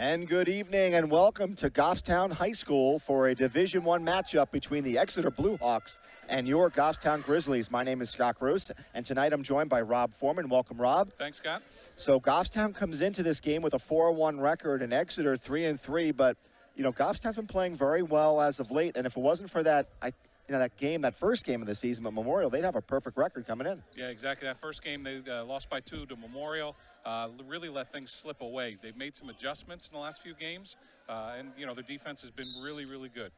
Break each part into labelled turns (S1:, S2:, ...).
S1: And good evening and welcome to Goffstown High School for a Division I matchup between the Exeter Bluehawks and your Goffstown Grizzlies. My name is Scott Gross, and tonight I'm joined by Rob Foreman. Welcome, Rob.
S2: Thanks, Scott.
S1: So Goffstown comes into this game with a 4-1 record and Exeter 3-3, but you know, Goffstown's been playing very well as of late, and if it wasn't for that, that first game of the season at Memorial, they'd have a perfect record coming in.
S2: Yeah, exactly. That first game, they lost by 2 to Memorial. Really let things slip away. They've made some adjustments in the last few games, and, you know, their defense has been really, really good.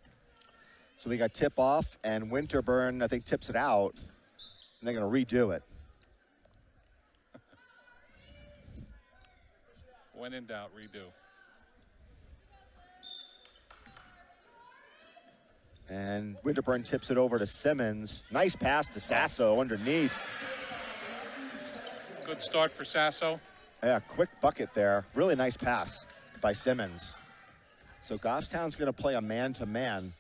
S1: So we got tip-off, and Winterburn, I think, tips it out, and they're going to redo it.
S2: When in doubt, redo.
S1: And Winterburn tips it over to Simmons. Nice pass to Sasso underneath.
S2: Good start for Sasso.
S1: Yeah, quick bucket there. Really nice pass by Simmons. So Goffstown's going to play a man-to-man.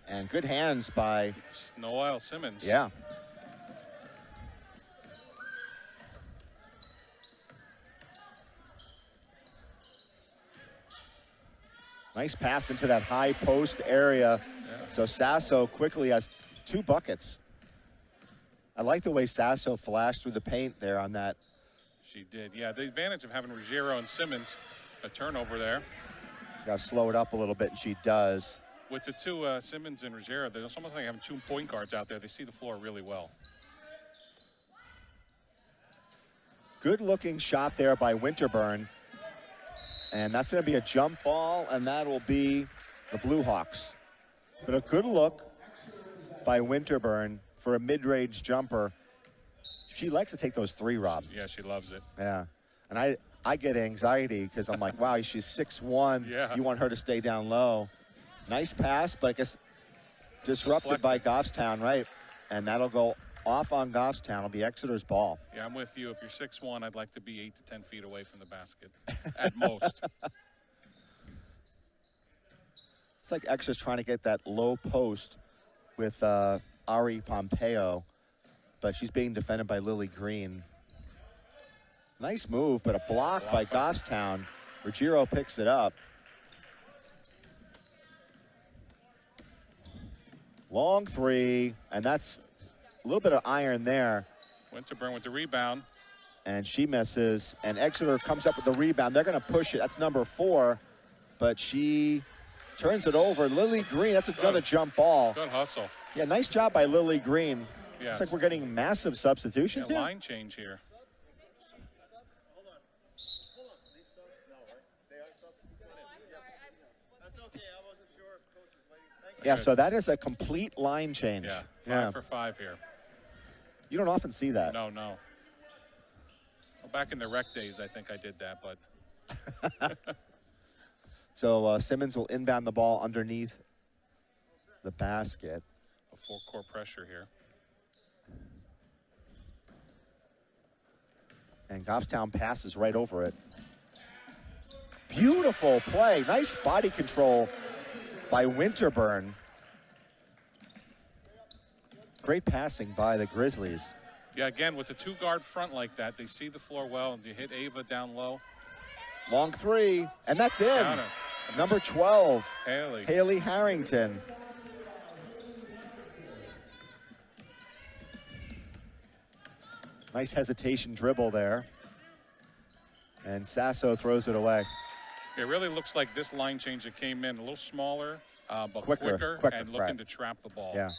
S1: And good hands by
S2: Noel Simmons.
S1: Yeah. Nice pass into that high post area. Yeah. So Sasso quickly has 2 buckets. I like the way Sasso flashed through the paint there on that.
S2: She did, yeah. The advantage of having Ruggiero and Simmons, a turnover there.
S1: She's got to slow it up a little bit, and she does.
S2: With the 2 Simmons and Ruggiero, it's almost like having 2 point guards out there. They see the floor really well.
S1: Good looking shot there by Winterburn. And that's going to be a jump ball, and that will be the Bluehawks. But a good look by Winterburn for a mid-range jumper. She likes to take those 3, Rob.
S2: Yeah, she loves it.
S1: Yeah. And I get anxiety because I'm like, wow, she's 6'1".
S2: Yeah.
S1: You want her to stay down low. Nice pass, but I guess disrupted by Goffstown, right? And that'll go off on Goffstown. It'll be Exeter's ball.
S2: Yeah, I'm with you. If you're 6'1", I'd like to be 8 to 10 feet away from the basket, at most.
S1: It's like Exeter's trying to get that low post with Ari Pompeo, but she's being defended by Lily Green. Nice move, but a block by Goffstown. Ruggiero picks it up. Long 3, and that's a little bit of iron there.
S2: Winterburn with the rebound.
S1: And she misses, and Exeter comes up with the rebound. They're going to push it. That's number 4, but she turns it over. Lily Green, that's another jump ball.
S2: Good hustle.
S1: Yeah, nice job by Lily Green.
S2: Yes.
S1: It's like we're getting massive substitutions here.
S2: Line change here.
S3: Hold on. These subs? No, right? They are subs? That's okay. I wasn't sure if coach was waiting. Thank you.
S1: Yeah, so that is a complete line change.
S2: Yeah, 5 for 5 here.
S1: You don't often see that.
S2: No. Well, back in the rec days, I think I did that, but.
S1: So Simmons will inbound the ball underneath the basket.
S2: A full court pressure here.
S1: And Goffstown passes right over it. Beautiful play. Nice body control by Winterburn. Great passing by the Grizzlies.
S2: Yeah, again, with the 2-guard front like that, they see the floor well, and you hit Ava down low.
S1: Long 3, and that's in. Number 12, Haley Harrington. Nice hesitation dribble there. And Sasso throws it away.
S2: It really looks like this line change that came in a little smaller, but quicker and looking to trap the ball.
S1: Yeah.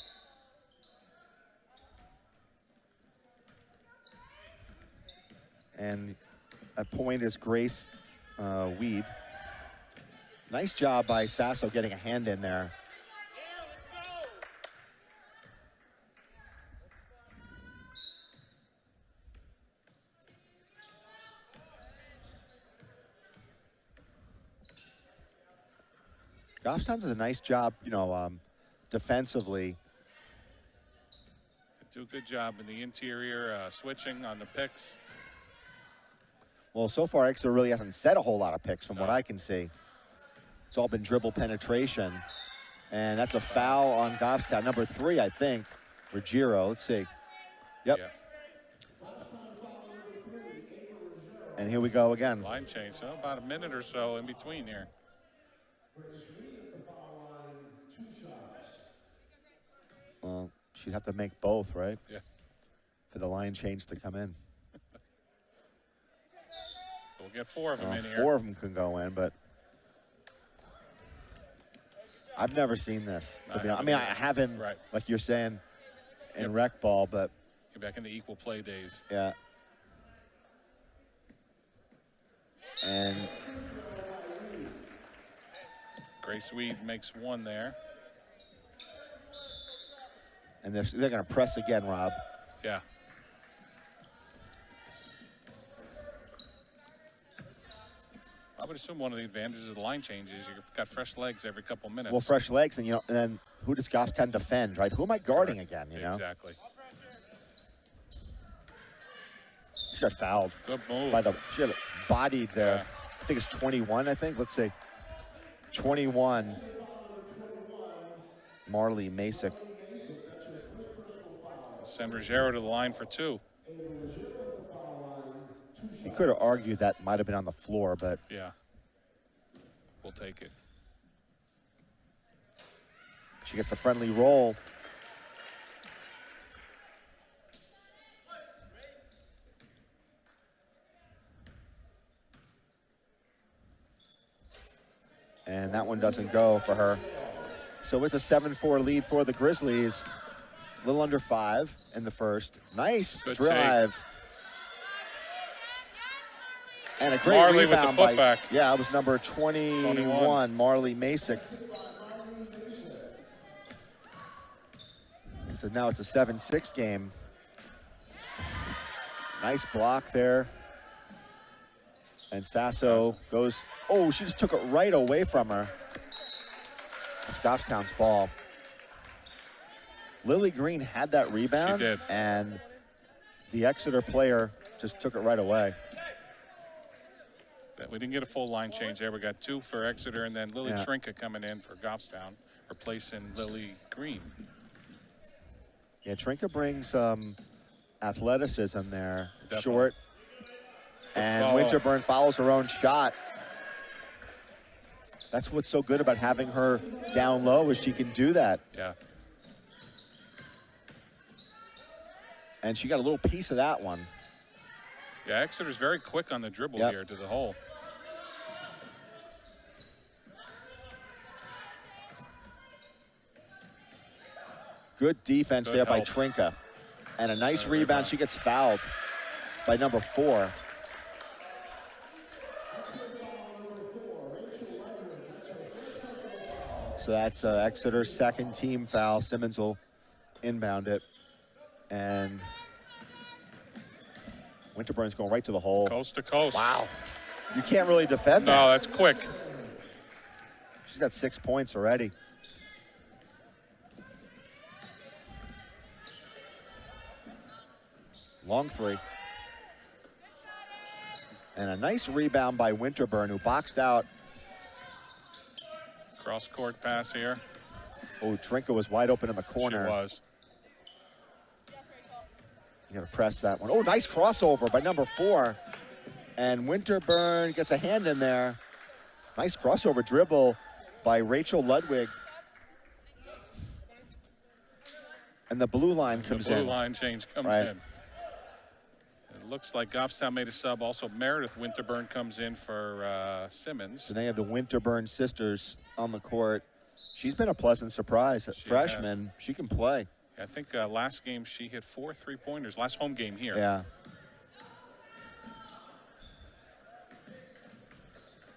S1: And at point is Grace Weed. Nice job by Sasso getting a hand in there. Goffstown does a nice job, defensively.
S2: Do a good job in the interior, switching on the picks.
S1: Well, so far, Exeter really hasn't set a whole lot of picks from what I can see. It's all been dribble penetration. And that's a foul on Goffstown. Number 3, I think, Ruggiero. Let's see. Yep.
S2: Yeah.
S1: And here we go again.
S2: Line change, so about a minute or so in between here.
S1: Well, she'd have to make both, right?
S2: Yeah.
S1: For the line change to come in.
S2: We'll get 4 of them in here.
S1: 4 of them can go in, but I've never seen this. I mean, I haven't,
S2: right.
S1: like you're saying, in rec ball, but
S2: Get back in the equal play days.
S1: yeah. And
S2: Grace Weed makes 1 there.
S1: and they're going to press again, Rob.
S2: Yeah. I would assume one of the advantages of the line change is you've got fresh legs every couple minutes.
S1: Well, fresh legs, and and then who does Goffstown defend, right? Who am I guarding again? You know,
S2: exactly.
S1: she got fouled.
S2: Good move.
S1: She got bodied there.
S2: Yeah.
S1: I think it's 21. I think. Let's see, 21. Marley Masick.
S2: Send Ruggiero to the line for 2.
S1: You could have argued that might have been on the floor, but
S2: Yeah. We'll take it.
S1: she gets the friendly roll. And that one doesn't go for her. So it's a 7-4 lead for the Grizzlies. A little under 5 in the first. Nice
S2: Good
S1: drive.
S2: take.
S1: And a great
S2: Marley with the
S1: rebound by,
S2: putback.
S1: yeah, it was number 21. Marley Masick. So now it's a 7-6 game. Nice block there. And Sasso goes, oh, she just took it right away from her. It's Goffstown's ball. Lily Green had that rebound.
S2: She did.
S1: And the Exeter player just took it right away.
S2: We didn't get a full line change there. We got 2 for Exeter, and then Lily
S1: Yeah.
S2: Trinka coming in for Goffstown, replacing Lily Green.
S1: Yeah, Trinka brings athleticism there.
S2: Definitely.
S1: Short. And
S2: Follow.
S1: Winterburn follows her own shot. That's what's so good about having her down low is she can do that.
S2: Yeah.
S1: And she got a little piece of that one.
S2: Yeah, Exeter's very quick on the dribble
S1: Yep.
S2: here to the hole.
S1: Good defense
S2: Good
S1: there by
S2: help.
S1: Trinka. And a nice
S2: Good
S1: rebound.
S2: rebound.
S1: She gets fouled by number 4. So that's Exeter's second team foul. Simmons will inbound it. And Winterburn's going right to the hole.
S2: Coast to coast.
S1: Wow. You can't really defend that.
S2: No, that's quick.
S1: She's got 6 points already. Long 3. And a nice rebound by Winterburn, who boxed out.
S2: Cross court pass here.
S1: Oh, Trinka was wide open in the corner.
S2: She was.
S1: You gotta press that one. Oh, nice crossover by number 4. And Winterburn gets a hand in there. Nice crossover dribble by Rachel Ludwig. And the blue line comes
S2: The blue
S1: in.
S2: line change comes
S1: Right.
S2: in. It looks like Goffstown made a sub. Also, Meredith Winterburn comes in for Simmons.
S1: So they have the Winterburn sisters on the court. She's been a pleasant surprise.
S2: She
S1: Freshman, she can play.
S2: I think last game she hit 4 3-pointers. Last home game here.
S1: Yeah.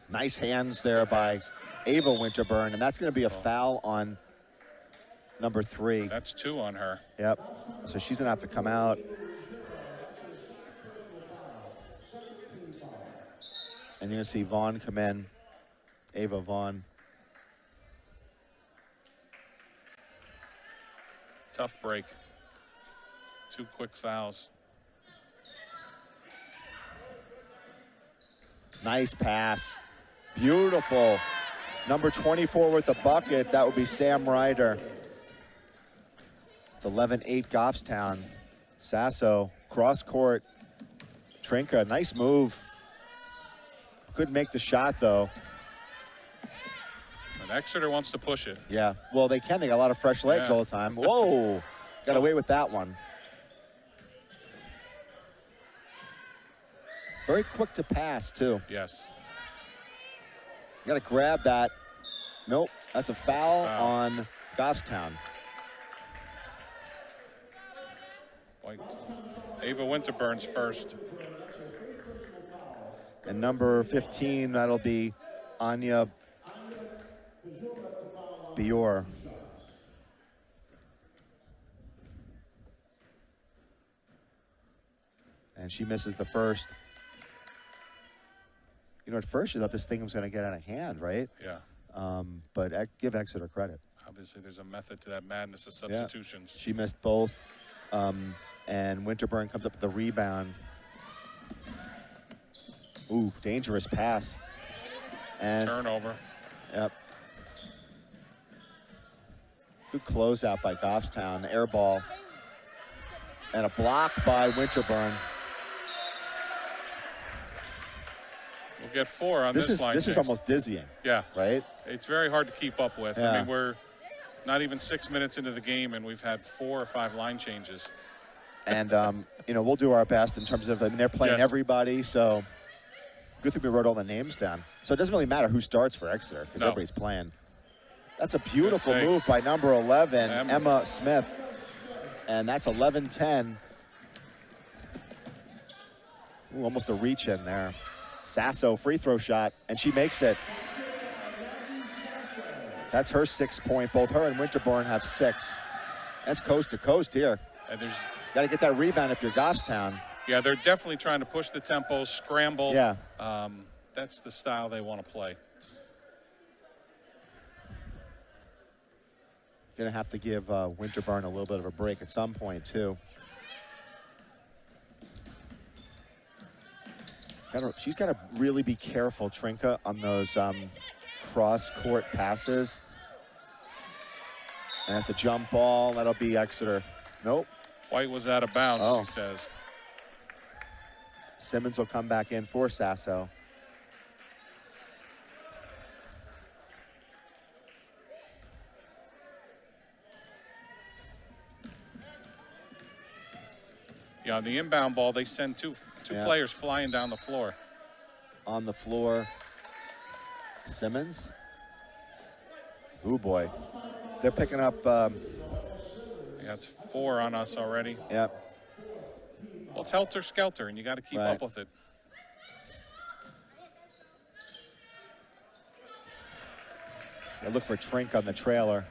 S1: Nice hands there by Ava Winterburn, and that's going to be a foul on number 3.
S2: That's 2 on her.
S1: Yep. So she's going to have to come out. And you're going to see Vaughn come in. Ava Vaughn.
S2: Tough break. 2 quick fouls.
S1: Nice pass. Beautiful. Number 24 with the bucket. That would be Sam Ryder. It's 11-8 Goffstown. Sasso, cross court. Trinka, nice move. Couldn't make the shot, though.
S2: And Exeter wants to push it.
S1: Yeah, well, they can. They got a lot of fresh legs all the time. Whoa, got away with that one. Very quick to pass, too.
S2: Yes.
S1: You got to grab that. Nope, that's a foul on Goffstown.
S2: White. Ava Winterburn's first.
S1: And number 15, that'll be Anya Bior. And she misses the first. You know, at first you thought this thing was going to get out of hand, right?
S2: Yeah.
S1: But give Exeter credit.
S2: Obviously, there's a method to that madness of substitutions.
S1: Yeah. She missed both. And Winterburn comes up with the rebound. Ooh, dangerous pass. And
S2: turnover.
S1: Yep. Good closeout by Goffstown. Air ball. And a block by Winterburn.
S2: We'll get 4 on this line.
S1: This is almost dizzying.
S2: Yeah.
S1: Right?
S2: It's very hard to keep up with.
S1: Yeah.
S2: I mean, we're not even 6 minutes into the game, and we've had 4 or 5 line changes.
S1: And, you know, we'll do our best in terms of, I mean, they're playing everybody, so good thing we wrote all the names down. So it doesn't really matter who starts for Exeter, because everybody's playing. That's a beautiful move by number 11, Emma Smith. And that's 11-10. Ooh, almost a reach in there. Sasso free throw shot, and she makes it. That's her 6 point. Both her and Winterborn have 6. That's coast to coast here.
S2: And there's
S1: got to get that rebound if you're Goffstown.
S2: Yeah, they're definitely trying to push the tempo, scramble.
S1: Yeah.
S2: That's the style they want to play.
S1: Gonna have to give Winterburn a little bit of a break at some point too. She's got to really be careful, Trinka, on those cross-court passes. And it's a jump ball. That'll be Exeter. Nope.
S2: White was out of bounds, he says.
S1: Simmons will come back in for Sasso.
S2: Yeah, on the inbound ball, they send two players flying down the floor.
S1: On the floor, Simmons. Ooh, boy. They're picking up.
S2: Yeah, it's 4 on us already.
S1: Yep.
S2: Well, it's helter-skelter, and you got to keep up with it.
S1: I look for Trink on the trailer.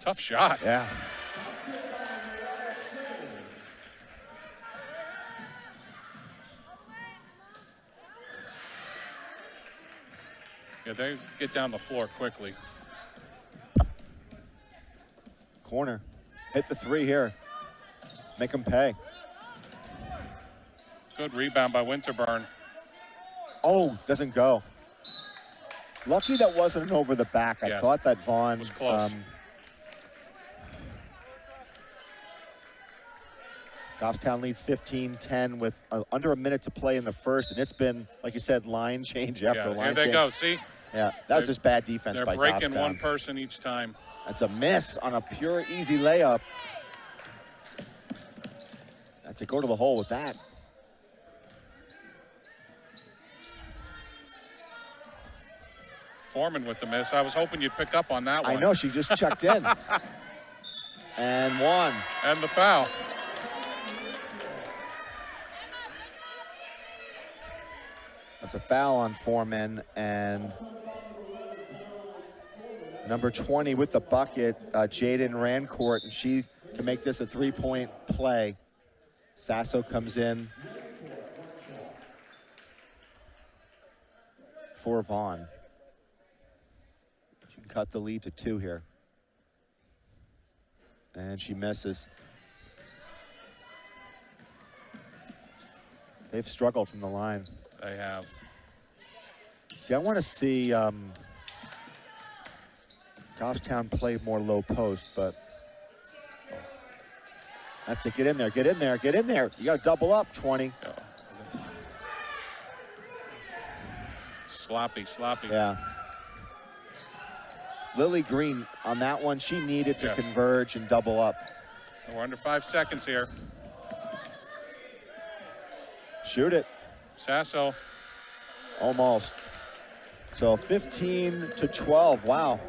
S2: Tough shot.
S1: Yeah.
S2: Yeah, they get down the floor quickly.
S1: Corner. Hit the 3 here. Make them pay.
S2: Good rebound by Winterburn.
S1: Oh, doesn't go. Lucky that wasn't an over the back. I thought that Vaughn
S2: was close.
S1: Goffstown leads 15-10 with under a minute to play in the first, and it's been, like you said, line change after line change.
S2: Here they go, see?
S1: Yeah, that was just bad defense by Goffstown.
S2: They're breaking one person each time.
S1: That's a miss on a pure, easy layup. That's a go to the hole with that.
S2: Foreman with the miss. I was hoping you'd pick up on that one.
S1: I know, she just checked in. And one.
S2: And the foul.
S1: That's a foul on Foreman, and number 20 with the bucket, Jaden Rancourt, and she can make this a 3-point play. Sasso comes in for Vaughn. She can cut the lead to 2 here. And she misses. They've struggled from the line.
S2: They have.
S1: See, I want to see Goffstown play more low post, but that's it. Get in there, get in there, get in there. You got to double up, 20.
S2: Sloppy.
S1: Yeah. Lily Green on that one, she needed to converge and double up.
S2: We're under 5 seconds here.
S1: Shoot it.
S2: Sasso.
S1: Almost. So 15-12, wow.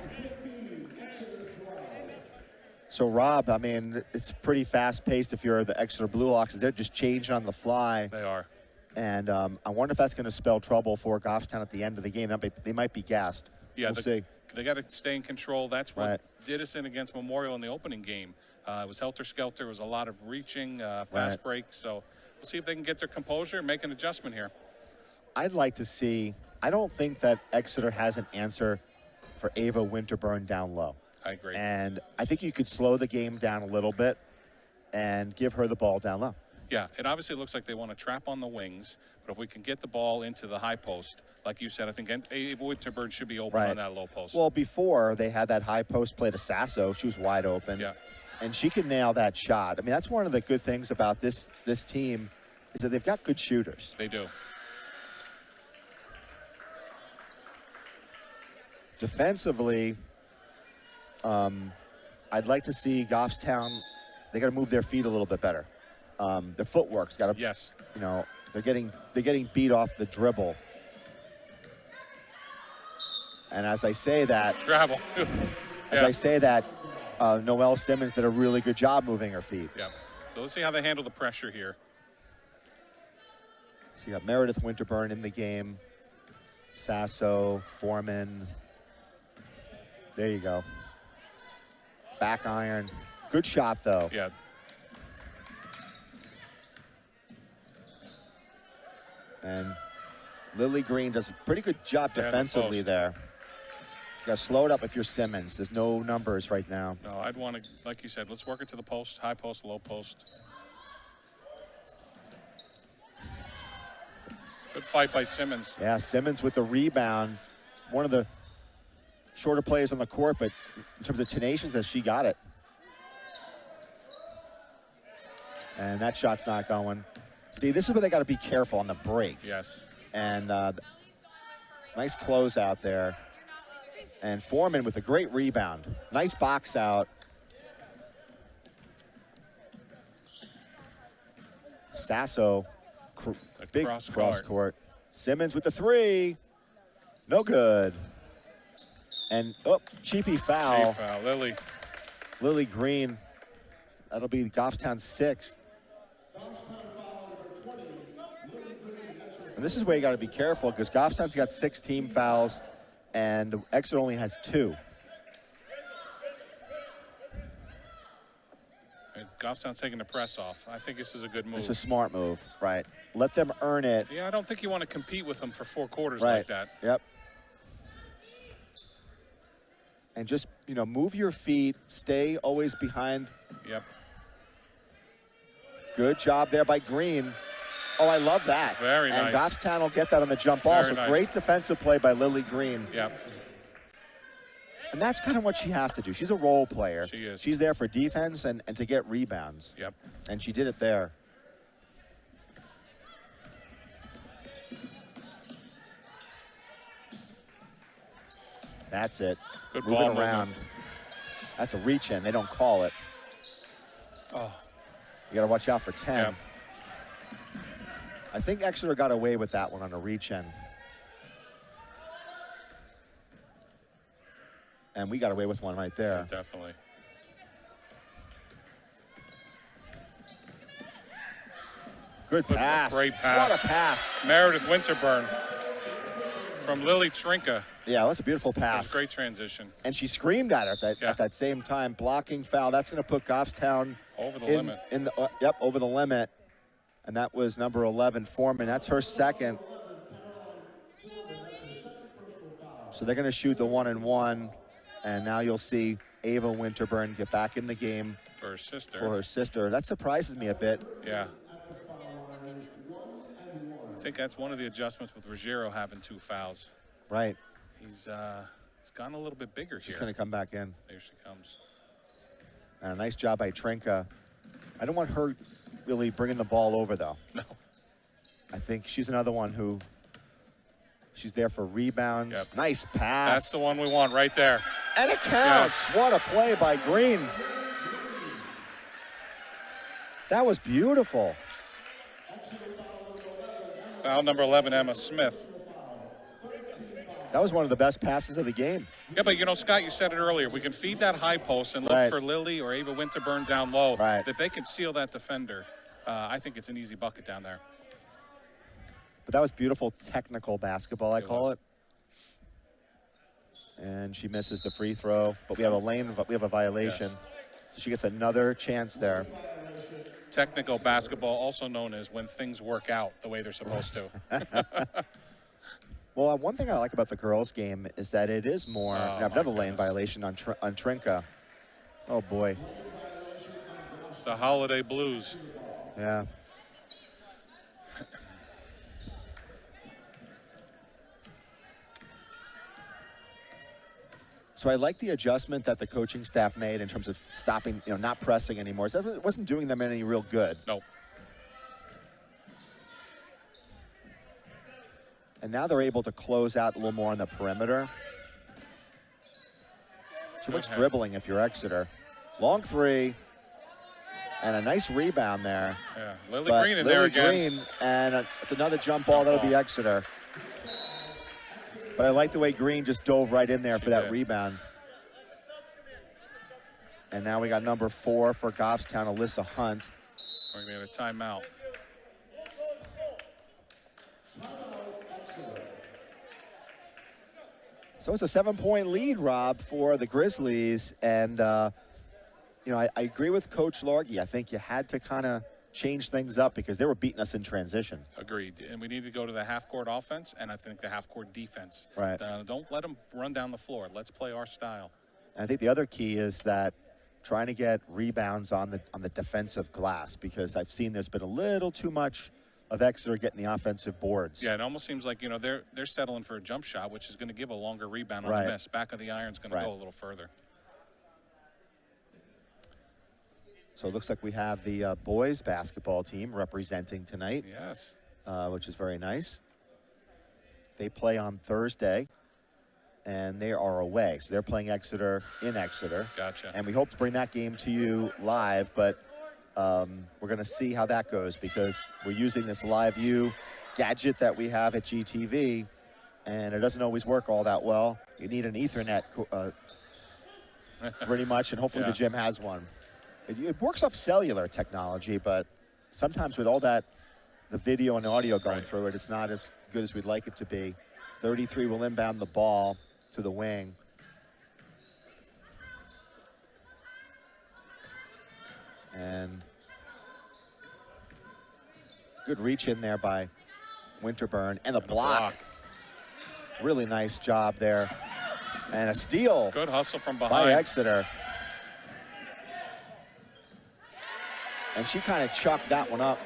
S1: So Rob, I mean, it's pretty fast paced if you're the Exeter Blue Hawks. They're just changing on the fly.
S2: They are.
S1: And I wonder if that's going to spell trouble for Goffstown at the end of the game. They might be gassed.
S2: Yeah,
S1: we'll see.
S2: They got to stay in control. That's what did us in against Memorial in the opening game. It was helter-skelter. It was a lot of reaching, fast breaks. So we'll see if they can get their composure and make an adjustment here.
S1: I'd like to see, I don't think that Exeter has an answer for Ava Winterburn down low.
S2: I agree.
S1: And I think you could slow the game down a little bit and give her the ball down low.
S2: Yeah, it obviously looks like they want to trap on the wings, but if we can get the ball into the high post, like you said, I think Ava Winterburn should be open on that low post.
S1: Well, before they had that high post play to Sasso, she was wide open.
S2: Yeah.
S1: And she can nail that shot. I mean, that's one of the good things about this team is that they've got good shooters.
S2: They do.
S1: Defensively, I'd like to see Goffstown, they got to move their feet a little bit better. Their footwork's got to, you know, they're getting beat off the dribble. And as I say that,
S2: travel.
S1: as I say that, Noelle Simmons did a really good job moving her feet.
S2: Yeah. So let's see how they handle the pressure here.
S1: So you got Meredith Winterburn in the game, Sasso, Foreman. There you go. Back iron. Good shot, though.
S2: Yeah.
S1: And Lily Green does a pretty good job defensively there. You got to slow it up if you're Simmons. There's no numbers right now.
S2: No, I'd want to, like you said, let's work it to the post, high post, low post. Good fight by Simmons.
S1: Yeah, Simmons with the rebound. One of the shorter players on the court, but in terms of tenacious, she got it. And that shot's not going. See, this is where they got to be careful on the break.
S2: Yes.
S1: And nice close out there. And Foreman with a great rebound. Nice box out. Sasso, big cross court. Simmons with the three. No good. And, cheapy foul.
S2: Cheap foul, Lily.
S1: Lily Green. That'll be Goffstown's sixth. And this is where you got to be careful because Goffstown's got 6 team fouls and Exeter only has 2.
S2: And Goffstown's taking the press off. I think this is a good move.
S1: It's a smart move, right? Let them earn it.
S2: Yeah, I don't think you want to compete with them for 4 quarters
S1: right.
S2: like that.
S1: Yep. And just, you know, move your feet. Stay always behind.
S2: Yep.
S1: Good job there by Green. Oh, I love that.
S2: Very nice.
S1: And Goffstown will get that on the jump ball.
S2: Very
S1: so
S2: nice.
S1: Great defensive play by Lily Green.
S2: Yep.
S1: And that's kind of what she has to do. She's a role player.
S2: She is.
S1: She's there for defense and to get rebounds.
S2: Yep.
S1: And she did it there. That's it.
S2: Good
S1: Moving
S2: ball
S1: around.
S2: movement.
S1: That's a reach in. They don't call it.
S2: Oh.
S1: You got to watch out for 10.
S2: Yep.
S1: I think Exeter got away with that one on a reach in. And we got away with one right there.
S2: Yeah, definitely.
S1: Good pass.
S2: Great pass.
S1: What a pass.
S2: Meredith Winterburn from Lily Trinka.
S1: Yeah, that's a beautiful pass.
S2: That's great transition.
S1: And she screamed at her at that same time. Blocking foul. That's going to put Goffstown
S2: over the limit.
S1: Over the limit. And that was number 11, Foreman. That's her second. So they're going to shoot the 1-and-1. And now you'll see Ava Winterburn get back in the game
S2: For her sister.
S1: for her sister. That surprises me a bit.
S2: Yeah. I think that's one of the adjustments with Ruggiero having 2 fouls.
S1: Right.
S2: He's gone a little bit bigger
S1: She's
S2: here.
S1: going to come back in.
S2: There she comes.
S1: And a nice job by Trinka. I don't want her really bringing the ball over, though.
S2: No.
S1: I think she's another one who She's there for rebounds.
S2: Yep.
S1: Nice pass.
S2: That's the one we want right there.
S1: And it counts.
S2: Yes.
S1: What a play by Green. That was beautiful.
S2: Foul number 11, Emma Smith.
S1: That was one of the best passes of the game.
S2: Yeah, but you know, Scott, you said it earlier. We can feed that high post and look
S1: Right.
S2: for Lily or Ava Winterburn down low.
S1: Right.
S2: If they can seal that defender, I think it's an easy bucket down there.
S1: But that was beautiful technical basketball, I call
S2: was.
S1: it. And she misses the free throw, but we have a violation.
S2: Yes.
S1: So she gets another chance there.
S2: Technical basketball, also known as when things work out the way they're supposed to.
S1: Well, one thing I like about the girls' game is that it is more.
S2: Oh,
S1: I've another
S2: my
S1: lane
S2: goodness.
S1: violation on Trinka. Oh boy.
S2: It's the holiday blues.
S1: Yeah. So I like the adjustment that the coaching staff made in terms of stopping, not pressing anymore. So it wasn't doing them any real good.
S2: No.
S1: And now they're able to close out a little more on the perimeter. Too much
S2: ahead.
S1: dribbling if you're Exeter. Long three. And a nice rebound there.
S2: Yeah, Lily
S1: But
S2: Green in there
S1: Lily
S2: again.
S1: Green, and it's another jump ball. That'll be Exeter. But I like the way Green just dove right in there for that
S2: did.
S1: rebound. And now we got number 4 for Goffstown, Alyssa Hunt.
S2: We're going to get a timeout.
S1: So it's a 7-point lead, Rob, for the Grizzlies. And, I agree with Coach Largy. I think you had to kind of change things up because they were beating us in transition.
S2: Agreed. And we need to go to the half-court offense and I think the half-court defense.
S1: Right.
S2: Don't let them run down the floor. Let's play our style.
S1: And I think the other key is that trying to get rebounds on the defensive glass, because I've seen there's been a little too much of Exeter getting the offensive boards.
S2: Yeah, it almost seems like, they're settling for a jump shot, which is going to give a longer rebound on
S1: Right.
S2: the miss. Back of the iron's going to go a little further.
S1: So it looks like we have the boys basketball team representing tonight,
S2: Yes.
S1: which is very nice. They play on Thursday, and they are away. So they're playing Exeter in Exeter.
S2: Gotcha.
S1: And we hope to bring that game to you live, but we're going to see how that goes because we're using this Live View gadget that we have at GTV, and it doesn't always work all that well. You need an Ethernet pretty much, and hopefully
S2: Yeah.
S1: the gym has one. It works off cellular technology, but sometimes with all that, the video and audio going through it, it's not as good as we'd like it to be. 33 will inbound the ball to the wing. And good reach in there by Winterburn. And the block. Really nice job there. And a steal
S2: Good hustle from
S1: by
S2: behind.
S1: Exeter. And she kind of chucked that one up.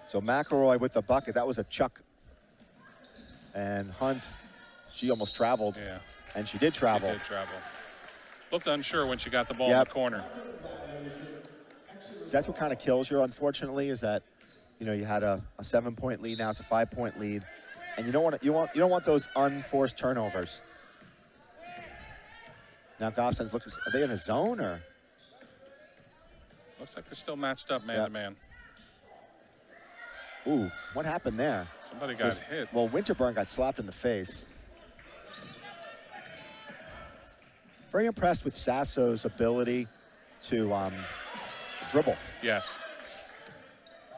S1: So McElroy with the bucket. That was a chuck. And Hunt, she almost traveled.
S2: Yeah.
S1: And she did travel.
S2: She did travel. Looked unsure when she got the ball in
S1: Yep.
S2: the corner.
S1: So that's what kind of kills you, unfortunately, is that you had a 7-point lead. Now it's a 5-point lead, and you don't want those unforced turnovers. Now Goffstown's looking. Are they in a zone or?
S2: Looks like they're still matched up man to man.
S1: Ooh, what happened there?
S2: Somebody got hit.
S1: Well, Winterburn got slapped in the face. Very impressed with Sasso's ability to dribble.
S2: Yes.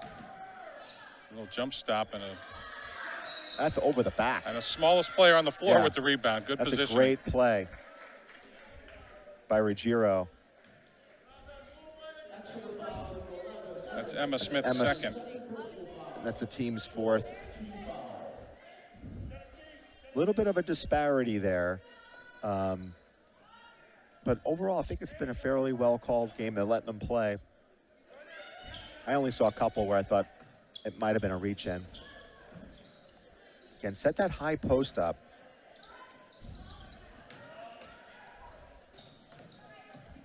S2: A little jump stop and
S1: That's over the back.
S2: a smallest player on the floor
S1: Yeah.
S2: with the rebound. Good
S1: That's
S2: position.
S1: a great play by Ruggiero.
S2: That's Emma Smith's
S1: Emma-
S2: second.
S1: That's the team's 4th. A little bit of a disparity there. But overall, I think it's been a fairly well-called game. They're letting them play. I only saw a couple where I thought it might have been a reach-in. Again, set that high post up.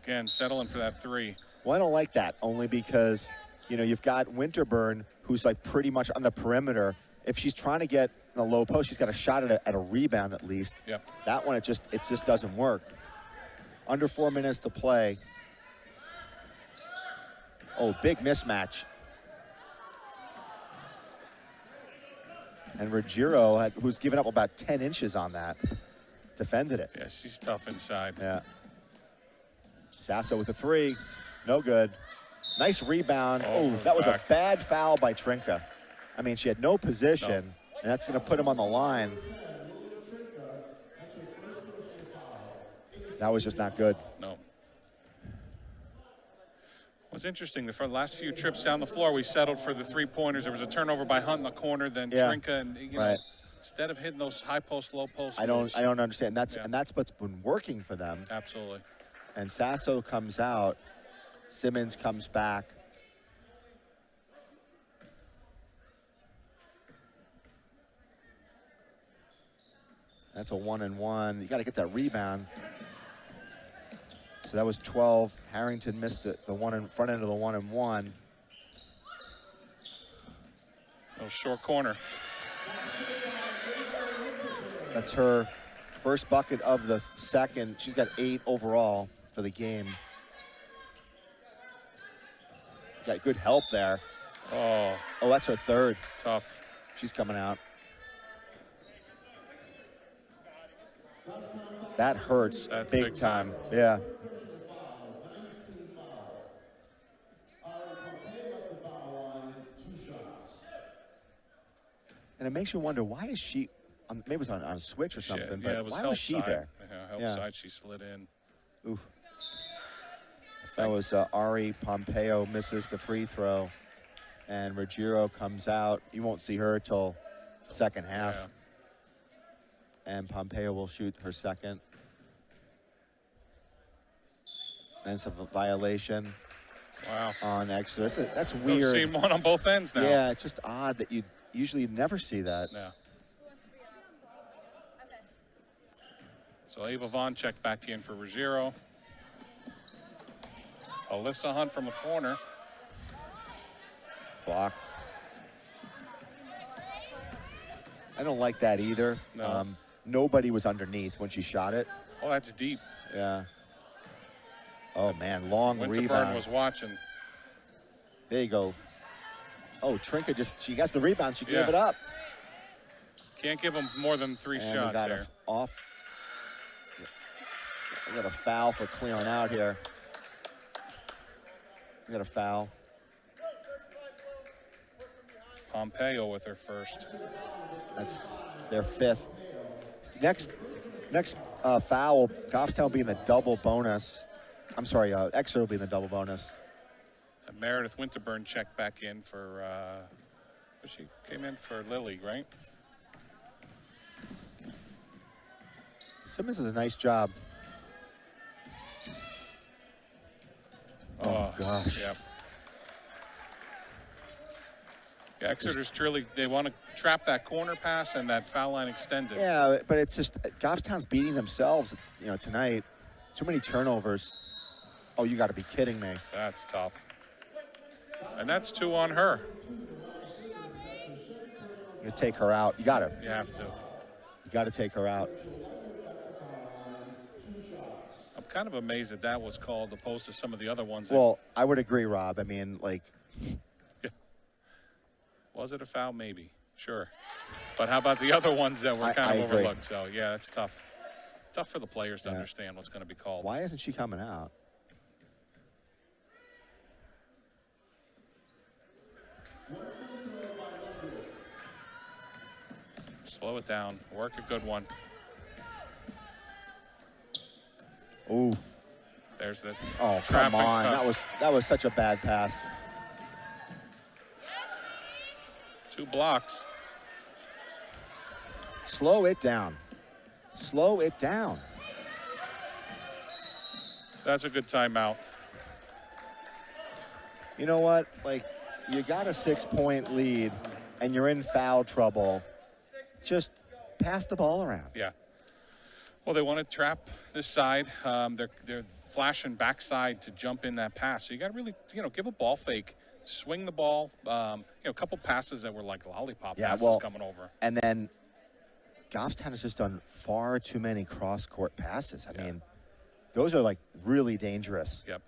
S2: Again, settling for that three.
S1: Well, I don't like that, only because, you've got Winterburn, who's like pretty much on the perimeter, if she's trying to get in a low post, she's got a shot at a rebound at least.
S2: Yep.
S1: That one, it just doesn't work. Under 4 minutes to play. Oh, big mismatch. And Ruggiero, who's given up about 10 inches on that, defended it.
S2: Yeah, she's tough inside.
S1: Yeah. Sasso with a 3. No good. Nice rebound. Oh, that was a bad foul by Trinka. I mean, she had no position, and that's going to put him on the line. That was just not good.
S2: No. What's interesting, the last few trips down the floor, we settled for the 3-pointers. There was a turnover by Hunt in the corner, then Trinka, and you know, instead of hitting those high post, low post. I don't
S1: understand. And that's what's been working for them.
S2: Absolutely.
S1: And Sasso comes out. Simmons comes back. That's a 1-and-1. You got to get that rebound. So that was 12. Harrington missed it, the one in front end of the 1-and-1.
S2: Oh, short corner.
S1: That's her first bucket of the second. She's got 8 overall for the game. Got good help there.
S2: Oh,
S1: that's her third.
S2: Tough.
S1: She's coming out. That hurts.
S2: That's
S1: big time. Yeah. And it makes you wonder, why is she, maybe it was on a switch or something, but why was she there?
S2: Help side, she slid in.
S1: Oof. That was Ari Pompeo misses the free throw, and Ruggiero comes out. You won't see her till second half.
S2: Yeah.
S1: And Pompeo will shoot her second. And it's a violation.
S2: Wow.
S1: On Exeter. That's weird.
S2: We've seen one on both ends now.
S1: Yeah, it's just odd that you usually never see that.
S2: Yeah. So Ava Vaughn checked back in for Ruggiero. Alyssa Hunt from the corner.
S1: Blocked. I don't like that either.
S2: No.
S1: Nobody was underneath when she shot it.
S2: Oh, that's deep.
S1: Yeah. Oh, man, long
S2: Winterburn
S1: rebound.
S2: was watching.
S1: There you go. Oh, Trinka she gets the rebound. She gave it up.
S2: Can't give them more than 3 shots here.
S1: Off. We got a foul for clearing out here. We got a foul.
S2: Pompeo with her first.
S1: That's their 5th. Next foul, Goffstown will be in the double bonus. I'm sorry, Exeter will be in the double bonus.
S2: And Meredith Winterburn checked back in for, she came in for Lily, right?
S1: Simmons does a nice job. Oh gosh.
S2: Yep. Yeah, Exeter's truly, they want to trap that corner pass and that foul line extended.
S1: Yeah, but it's just, Goffstown's beating themselves, tonight. Too many turnovers. Oh, you got to be kidding me.
S2: That's tough. And that's 2 on her.
S1: You take her out. You got to.
S2: You have to.
S1: You got to take her out.
S2: I'm kind of amazed that was called opposed to some of the other ones.
S1: Well, I would agree, Rob. I mean, like.
S2: Yeah. Was it a foul? Maybe. Sure. But how about the other ones that were kind of overlooked? So, yeah, it's tough. Tough for the players to understand what's going to be called.
S1: Why isn't she coming out?
S2: Slow it down. Work a good one.
S1: Ooh.
S2: There's the
S1: come on. That was such a bad pass.
S2: 2 blocks.
S1: Slow it down. Slow it down.
S2: That's a good timeout.
S1: You know what? Like, you got a 6-point lead and you're in foul trouble. Just pass the ball around.
S2: Yeah. Well, they want to trap this side. They're flashing backside to jump in that pass. So you got to really, give a ball fake swing the ball. A couple passes that were like lollipop passes coming over.
S1: And then Goffstown has just done far too many cross-court passes. I mean, those are like really dangerous.
S2: Yep.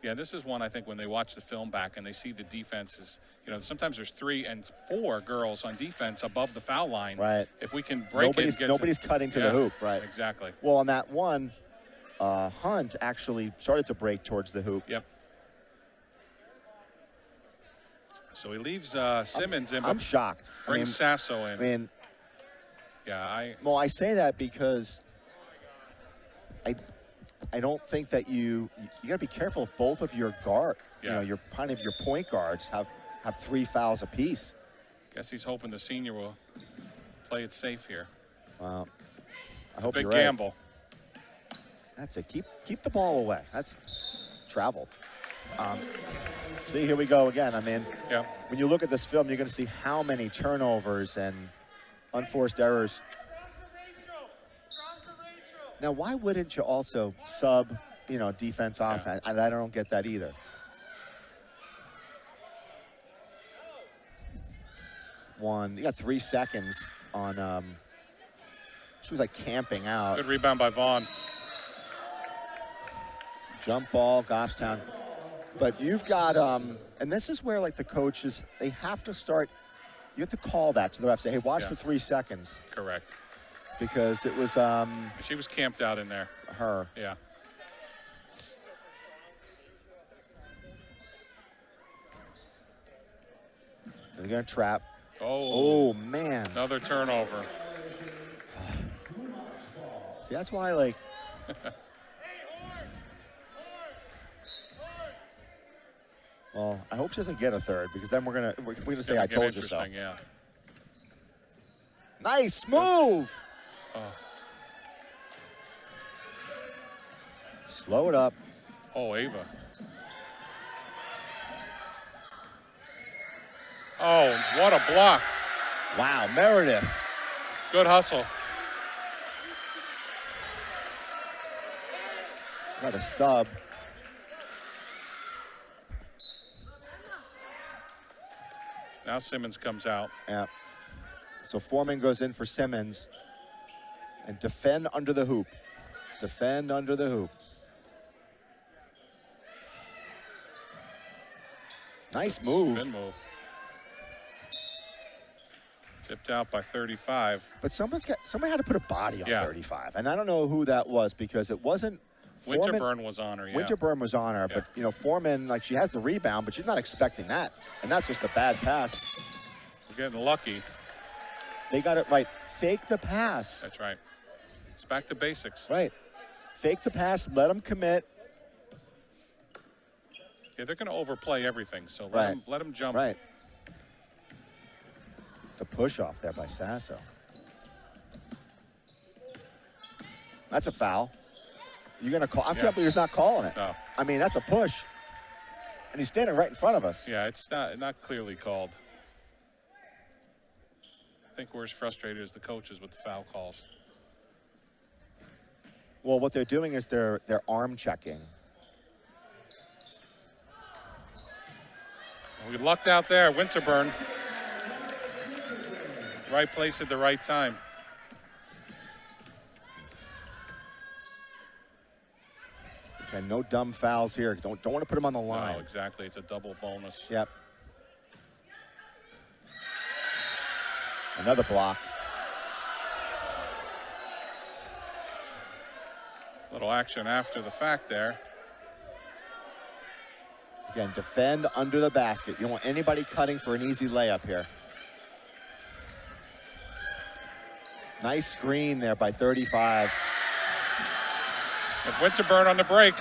S2: Yeah, this is one I think when they watch the film back and they see the defenses, sometimes there's 3 and 4 girls on defense above the foul line.
S1: Right.
S2: If we can break
S1: nobody's cutting to the hoop. Right.
S2: Exactly.
S1: Well, on that one, Hunt actually started to break towards the hoop.
S2: Yep. So he leaves Simmons in.
S1: I'm shocked.
S2: Brings Sasso in.
S1: I mean,
S2: yeah,
S1: I say that because I don't think that you got to be careful if both of your guard, your point guards have 3 fouls apiece.
S2: Guess he's hoping the senior will play it safe here.
S1: Well, I
S2: it's
S1: hope
S2: a big
S1: you're right.
S2: gamble.
S1: That's it. Keep the ball away. That's travel. See, here we go again. I mean, when you look at this film, you're going to see how many turnovers and unforced errors. Now, why wouldn't you also sub, defense, offense? I don't get that either. You got 3 seconds on, she was like camping out.
S2: Good rebound by Vaughn.
S1: Jump ball, Goffstown. But you've got, and this is where like the coaches, they have to start, you have to call that to the ref, say, hey, watch the 3 seconds.
S2: Correct.
S1: Because it was
S2: she was camped out in there.
S1: Her.
S2: Yeah.
S1: They're gonna trap.
S2: Oh
S1: man.
S2: Another turnover.
S1: See, that's why like well, I hope she doesn't get a third because then we're gonna say I told you so.
S2: Yeah.
S1: Nice move.
S2: Oh.
S1: Slow it up.
S2: Oh, Ava. Oh, what a block.
S1: Wow, Meredith.
S2: Good hustle.
S1: Got a sub.
S2: Now Simmons comes out.
S1: Yeah. So Foreman goes in for Simmons. And defend under the hoop. Defend under the hoop. Nice move.
S2: Spin move. Tipped out by 35.
S1: But somebody had to put a body on 35. And I don't know who that was because it wasn't Foreman.
S2: Winterburn was on her,
S1: Winterburn was on her. But, Foreman, like, she has the rebound, but she's not expecting that. And that's just a bad pass.
S2: We're getting lucky.
S1: They got it right. Fake the pass.
S2: That's right. It's back to basics.
S1: Right. Fake the pass. Let them commit.
S2: Yeah, they're going to overplay everything, so let them jump.
S1: Right. It's a push-off there by Sasso. That's a foul. You're going to call? I can't believe he's not calling it.
S2: No.
S1: I mean, that's a push. And he's standing right in front of us.
S2: Yeah, it's not clearly called. I think we're as frustrated as the coaches with the foul calls.
S1: Well, what they're doing is they're arm checking.
S2: We lucked out there, Winterburn. Right place at the right time.
S1: Okay, no dumb fouls here. Don't want to put him on the line.
S2: No, exactly. It's a double bonus.
S1: Yep. Another block.
S2: Little action after the fact there.
S1: Again, defend under the basket. You don't want anybody cutting for an easy layup here. Nice screen there by 35.
S2: With Winterburn on the break.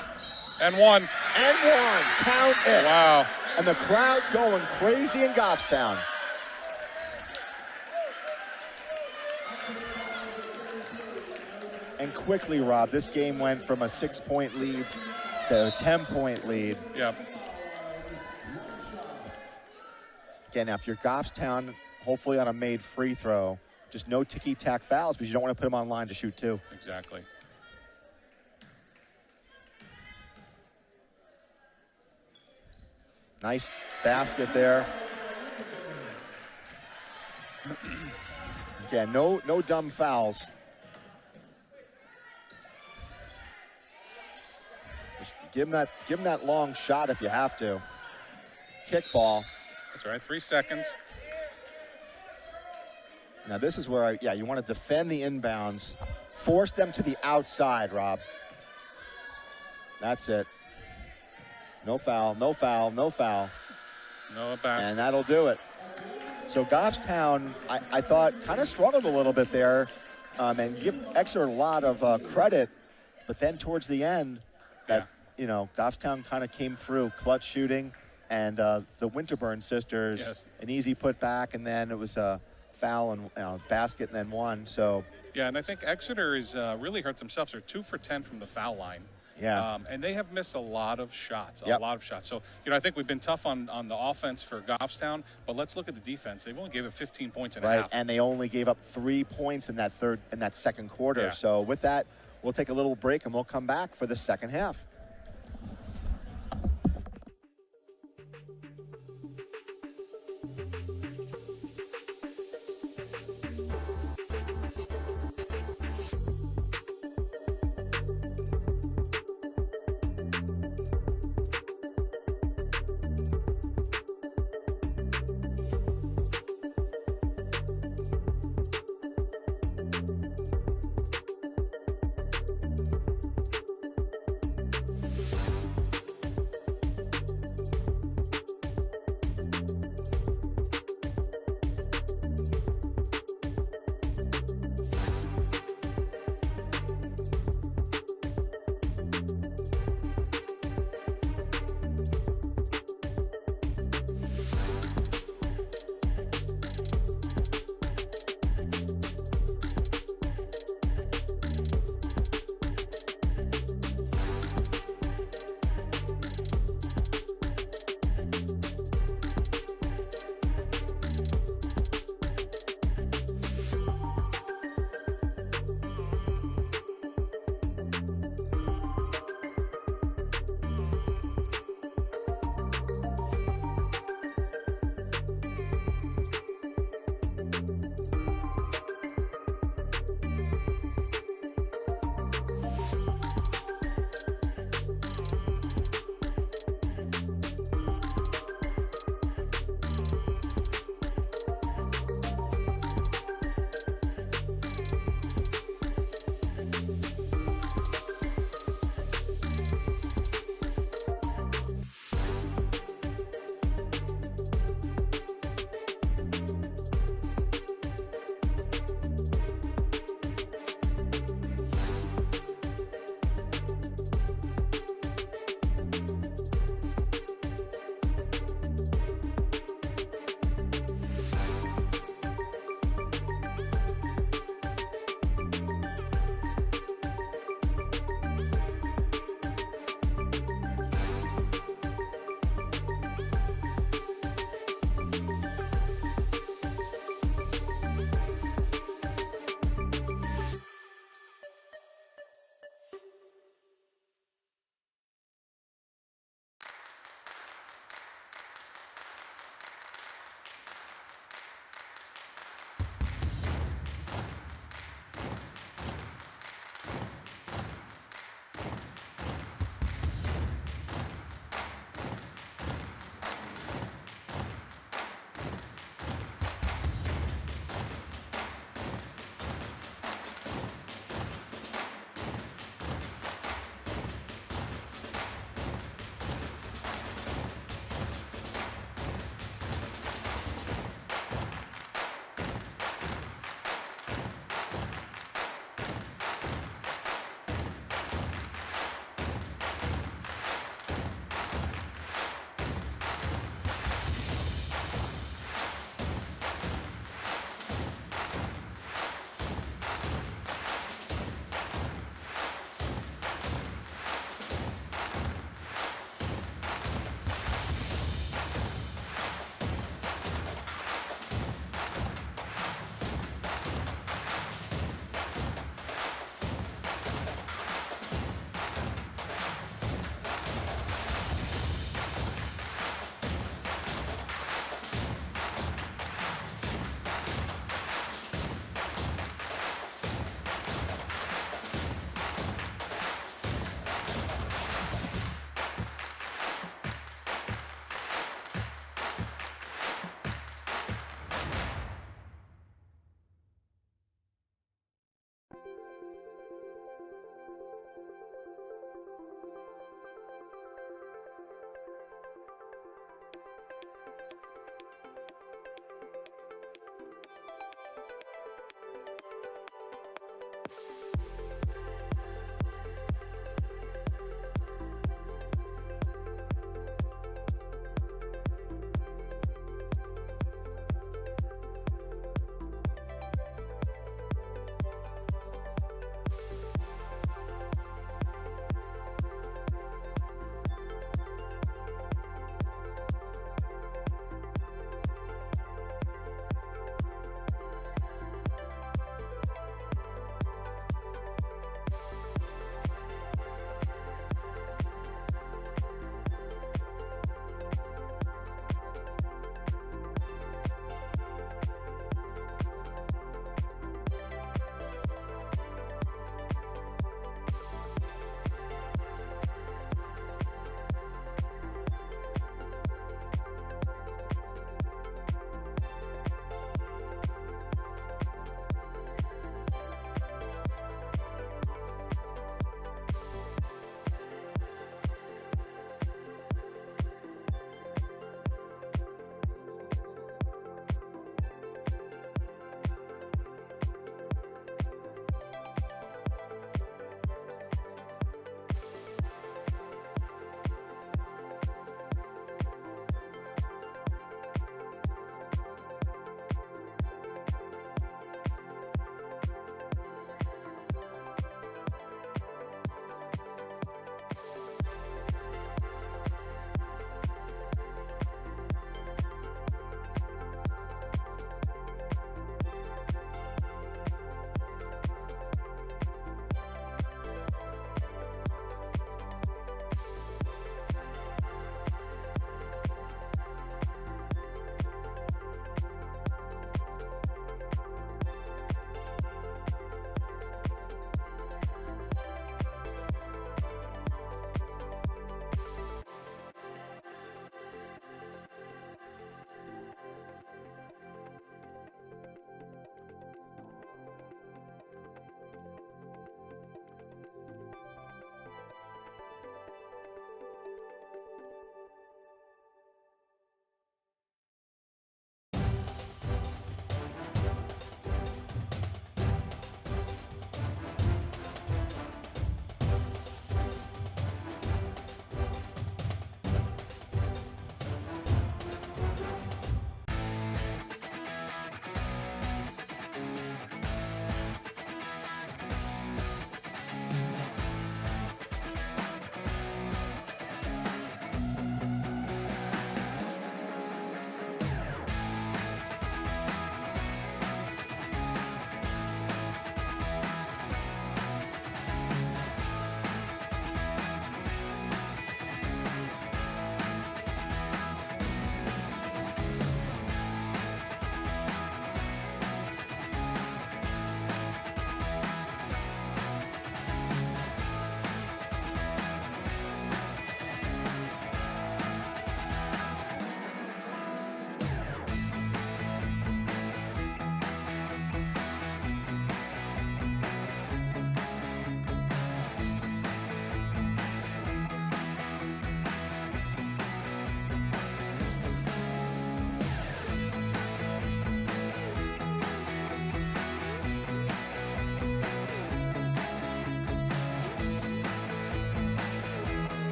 S2: And one.
S1: And one. Count it.
S2: Wow.
S1: And the crowd's going crazy in Goffstown. And quickly, Rob, this game went from a 6-point lead to a 10-point lead.
S2: Yep.
S1: Again, now if you're Goffstown, hopefully on a made free throw, just no ticky-tack fouls because you don't want to put them on line to shoot two.
S2: Exactly.
S1: Nice basket there. Yeah, no dumb fouls. Just give him that long shot if you have to. Kick ball.
S2: That's right, 3 seconds.
S1: Now this is where, you want to defend the inbounds. Force them to the outside, Rob. That's it. No foul, no foul, no foul.
S2: No basket.
S1: And that'll do it. So Goffstown, I thought, kind of struggled a little bit there, and give Exeter a lot of credit, but then towards the end, Goffstown kind of came through, clutch shooting, and the Winterburn sisters, an easy put back, and then it was a foul and basket, and then one. So
S2: yeah, and I think Exeter is really hurt themselves. They're 2 for 10 from the foul line.
S1: Yeah.
S2: And they have missed a lot of shots,
S1: Yep.
S2: a lot of shots. So, I think we've been tough on the offense for Goffstown, but let's look at the defense. They've only gave it 15 points and a half.
S1: And they only gave up 3 points in that second quarter.
S2: Yeah.
S1: So with that, we'll take a little break and we'll come back for the second half.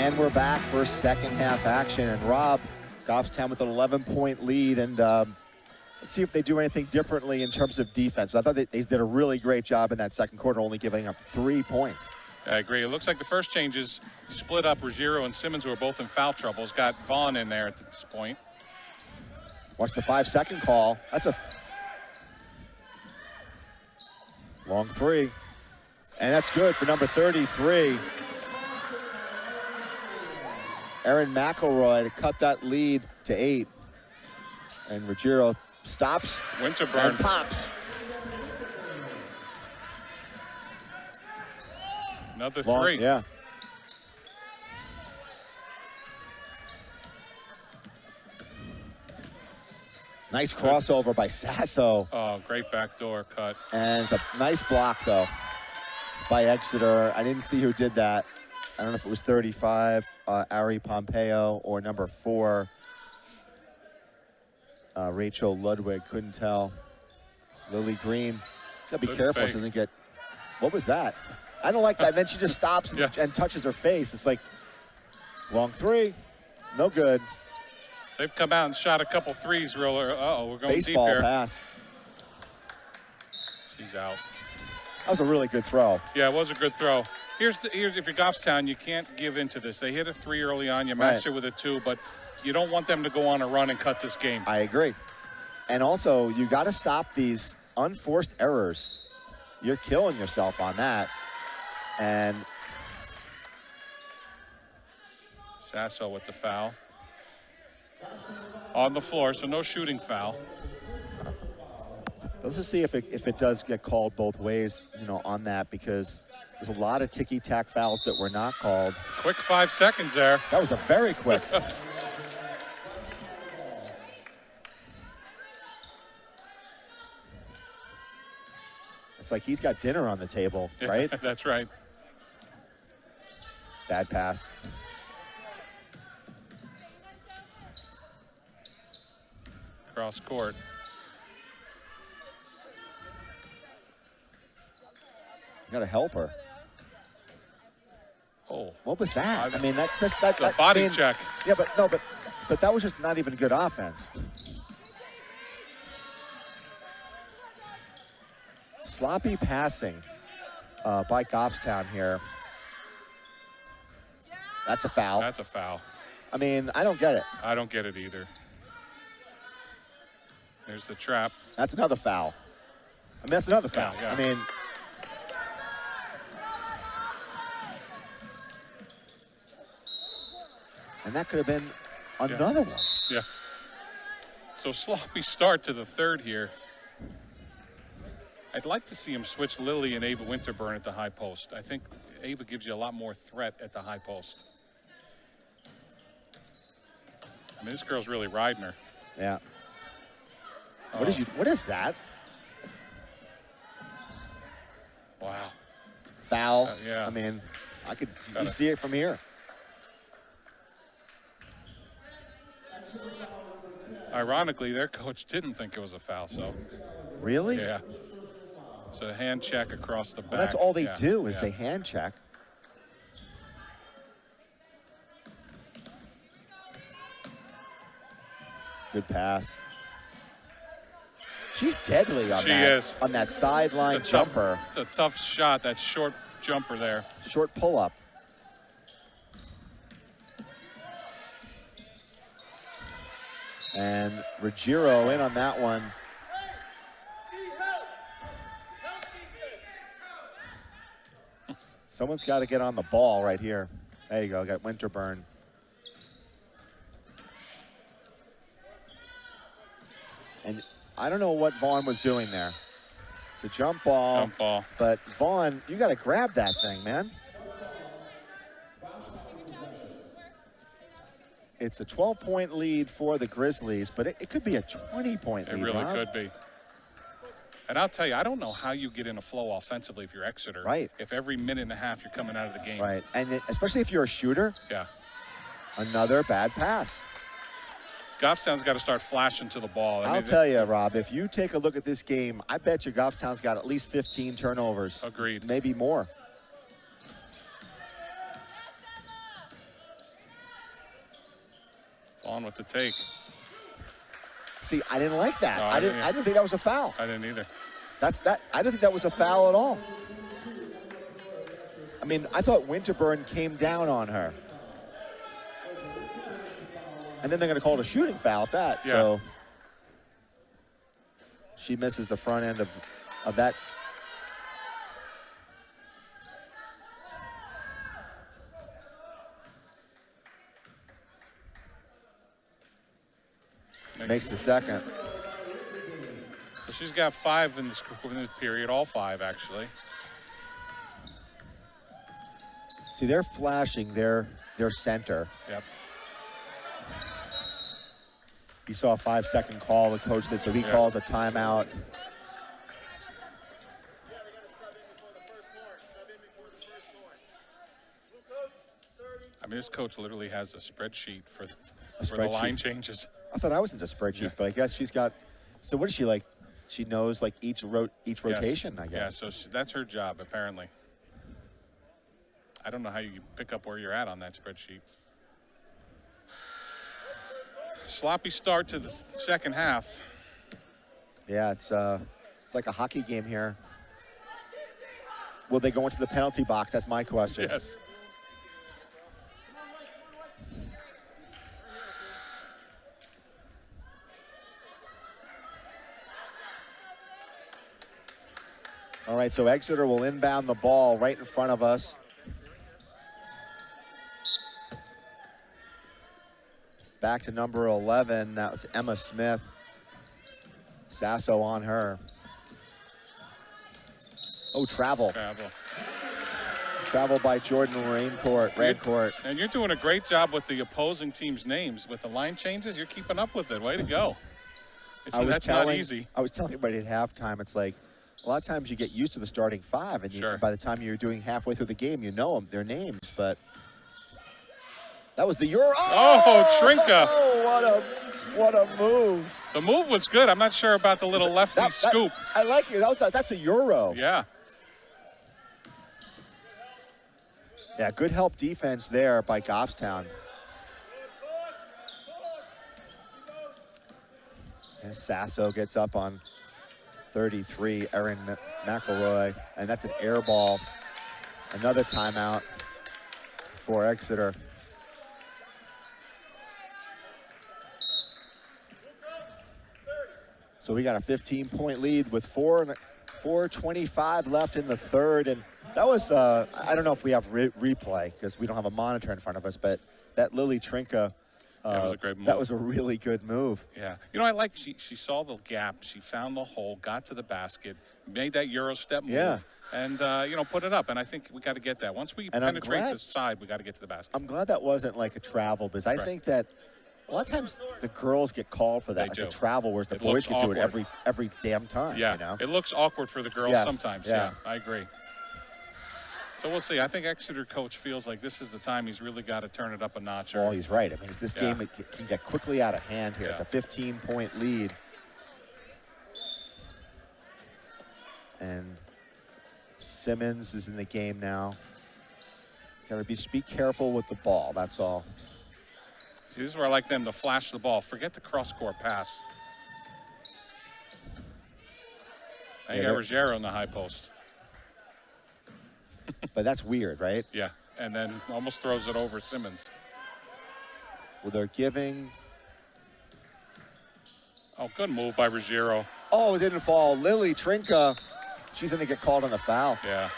S1: And we're back for second half action. And Rob, Goffstown with an 11-point lead. And let's see if they do anything differently in terms of defense. I thought they did a really great job in that second quarter, only giving up 3 points.
S2: I agree. It looks like the first changes split up Ruggiero and Simmons, who are both in foul trouble. It's got Vaughn in there at this point.
S1: Watch the 5-second call. That's a long 3. And that's good for number 33. Aaron McElroy to cut that lead to 8. And Ruggiero stops.
S2: Winterburn
S1: and pops.
S2: Another 3.
S1: Yeah. Nice crossover by Sasso.
S2: Oh, great backdoor cut.
S1: And it's a nice block, though, by Exeter. I didn't see who did that. I don't know if it was 35, Ari Pompeo, or number 4, Rachel Ludwig. Couldn't tell. Lily Green. She's got to be
S2: Good
S1: careful
S2: fake.
S1: she doesn't get. What was that? I don't like that. And then she just stops and,
S2: Yeah.
S1: and touches her face. It's like, long 3. No good.
S2: They've come out and shot a couple threes. Uh-oh, we're going
S1: Baseball
S2: deep here.
S1: pass.
S2: She's out.
S1: That was a really good throw.
S2: Yeah, it was a good throw. Here's if you're Goffstown, you can't give into this. They hit a 3 early on. You matched it with a 2, but you don't want them to go on a run and cut this game.
S1: I agree. And also, you got to stop these unforced errors. You're killing yourself on that. And
S2: Sasso with the foul. On the floor, so no shooting foul.
S1: let's just see if it does get called both ways, you know, on that, because there's a lot of ticky-tack fouls that were not called.
S2: Quick 5 seconds there.
S1: That was a very quick. It's like he's got dinner on the table, right?
S2: That's right.
S1: Bad pass.
S2: Cross court.
S1: You gotta help her.
S2: Oh,
S1: What was that? I mean, that's just that.
S2: the body
S1: I mean,
S2: check.
S1: Yeah, but no, but that was just not even good offense. Sloppy passing by Goffstown here. That's a foul.
S2: That's a foul.
S1: I mean, I don't get it.
S2: I don't get it either. There's the trap.
S1: That's another foul. I mean, that's another foul.
S2: Yeah.
S1: I mean, and that could have been another one.
S2: Yeah. So sloppy start to the third here. I'd like to see him switch Lily and Ava Winterburn at the high post. I think Ava gives you a lot more threat at the high post. I mean, this girl's really riding her.
S1: Yeah. What is that?
S2: Wow.
S1: Foul.
S2: Yeah.
S1: I mean, you
S2: Gotta-
S1: see it from here.
S2: Ironically, their coach didn't think it was a foul, so
S1: Really?
S2: yeah. It's a hand check across the back.
S1: Well, that's all they
S2: Yeah,
S1: do is
S2: yeah.
S1: they hand check. Good pass. She's deadly on
S2: She
S1: that.
S2: is.
S1: On that sideline
S2: It's a tough-
S1: jumper.
S2: It's a tough shot, that short jumper there.
S1: Short pull-up. And Ruggiero in on that one. Someone's got to get on the ball right here. There you go, got Winterburn. And I don't know what Vaughn was doing there. It's a jump ball.
S2: Jump ball.
S1: But Vaughn, you got to grab that thing, man. It's a 12-point lead for the Grizzlies, but it could be a 20-point
S2: It
S1: lead.
S2: really
S1: Rob.
S2: could be. And I'll tell you, I don't know how you get in a flow offensively if you're Exeter.
S1: Right.
S2: If every minute and a half you're coming out of the game.
S1: Right, and especially if you're a shooter,
S2: Yeah.
S1: another bad pass.
S2: Goffstown's got to start flashing to the ball.
S1: I'll tell you, Rob, if you take a look at this game, I bet you Goffstown's got at least 15 turnovers.
S2: Agreed.
S1: Maybe more.
S2: On with the take.
S1: See, I didn't like that.
S2: No,
S1: I didn't think that was a foul.
S2: I didn't either.
S1: I didn't think that was a foul at all. I mean, I thought Winterburn came down on her. And then they're going to call it a shooting foul at that.
S2: Yeah.
S1: So she misses the front end of that. Makes the second.
S2: So she's got 5 in this period, all 5 actually.
S1: See, they're flashing their center.
S2: Yep.
S1: You saw a 5-second call the coach did, so he calls a timeout.
S2: I mean, this coach literally has a spreadsheet for the
S1: spreadsheet.
S2: line changes.
S1: I thought I was into spreadsheets, but I guess she's got. So what is she like? She knows like each rotation, I guess.
S2: Yeah, so that's her job apparently. I don't know how you pick up where you're at on that spreadsheet. Sloppy start to the second half.
S1: Yeah, it's like a hockey game here. Will they go into the penalty box? That's my question.
S2: Yes.
S1: All right, so Exeter will inbound the ball right in front of us. Back to number 11, that was Emma Smith. Sasso on her. Oh, travel. Travel by Jordan Rancourt.
S2: And you're doing a great job with the opposing team's names. With the line changes, you're keeping up with it. Way to go. That's not easy.
S1: I was telling everybody at halftime, it's like, a lot of times you get used to the starting 5, and by the time you're doing halfway through the game, you know them, their names, but that was the Euro.
S2: Oh, Trinka.
S1: Oh, what a move.
S2: The move was good. I'm not sure about the little lefty scoop.
S1: I like it. That's a Euro.
S2: Yeah.
S1: Yeah, good help defense there by Goffstown. And Sasso gets up on 33, Erin McElroy, and that's an air ball. Another timeout for Exeter. So we got a 15-point lead with 4:25 left in the third, and that was, I don't know if we have replay because we don't have a monitor in front of us, but that Lily Trinka,
S2: that was a great move.
S1: That was a really good move.
S2: Yeah. You know, I like she saw the gap, she found the hole, got to the basket, made that Euro step move, and, you know, put it up. And I think we got to get that. Once we penetrate the side, we got to get to the basket.
S1: I'm glad that wasn't like a travel, because I think that a lot of times the girls get called for that, like a travel, whereas the boys can do it every damn time.
S2: Yeah,
S1: you know?
S2: It looks awkward for the girls sometimes. Yeah, I agree. So we'll see. I think Exeter coach feels like this is the time he's really got to turn it up a notch.
S1: Well, he's right. I mean, this game can get quickly out of hand here. It's a 15-point lead. And Simmons is in the game now. Got to be careful with the ball, that's all.
S2: See, this is where I like them to flash the ball. Forget the cross-court pass. Now you got Ruggiero in the high post.
S1: But that's weird, right?
S2: Yeah, and then almost throws it over Simmons.
S1: Well, they're giving.
S2: Oh, good move by Ruggiero.
S1: Oh, it didn't fall. Lily Trinka, she's going to get called on the foul.
S2: Yeah.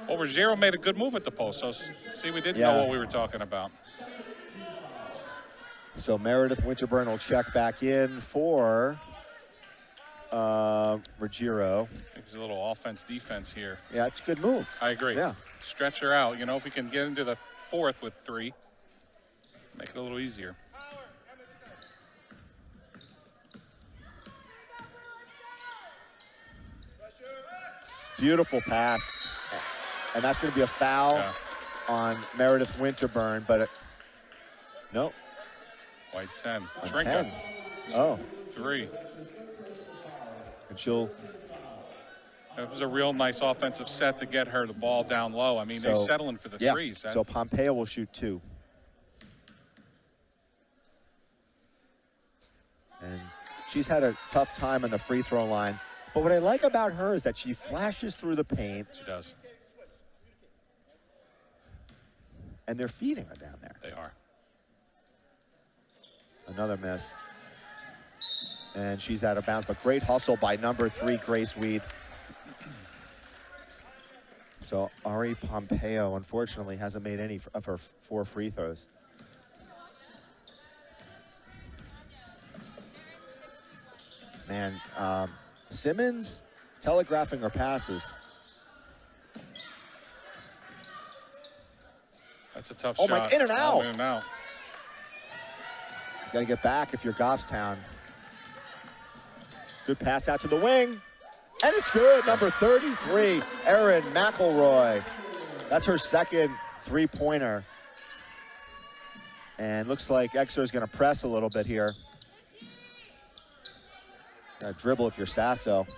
S2: Well, Ruggiero made a good move at the post, so see, we didn't know what we were talking about.
S1: So Meredith Winterburn will check back in for Ruggiero.
S2: It's a little offense-defense here.
S1: Yeah, it's a good move.
S2: I agree.
S1: Yeah.
S2: Stretch her out. You know, if we can get into the fourth with 3, make it a little easier.
S1: Beautiful pass. And that's going to be a foul on Meredith Winterburn, but nope.
S2: White 10.
S1: On
S2: Trinka.
S1: 10. Oh.
S2: 3.
S1: And she'll.
S2: It was a real nice offensive set to get her the ball down low. I mean, they're settling for the threes.
S1: So Pompeo will shoot 2. She's had a tough time on the free throw line. But what I like about her is that she flashes through the paint.
S2: She does.
S1: And they're feeding her down there.
S2: They are.
S1: Another miss. And she's out of bounds, but great hustle by number 3, Grace Weed. So Ari Pompeo, unfortunately, hasn't made any of her 4 free throws. Man, Simmons telegraphing her passes.
S2: That's a tough
S1: Oh,
S2: shot.
S1: my, in and out.
S2: In and out.
S1: You got to get back if you're Goffstown. Good pass out to the wing. And it's good, number 33, Erin McElroy. That's her second three-pointer. And looks like Exeter's going to press a little bit here. Dribble if you're Sasso.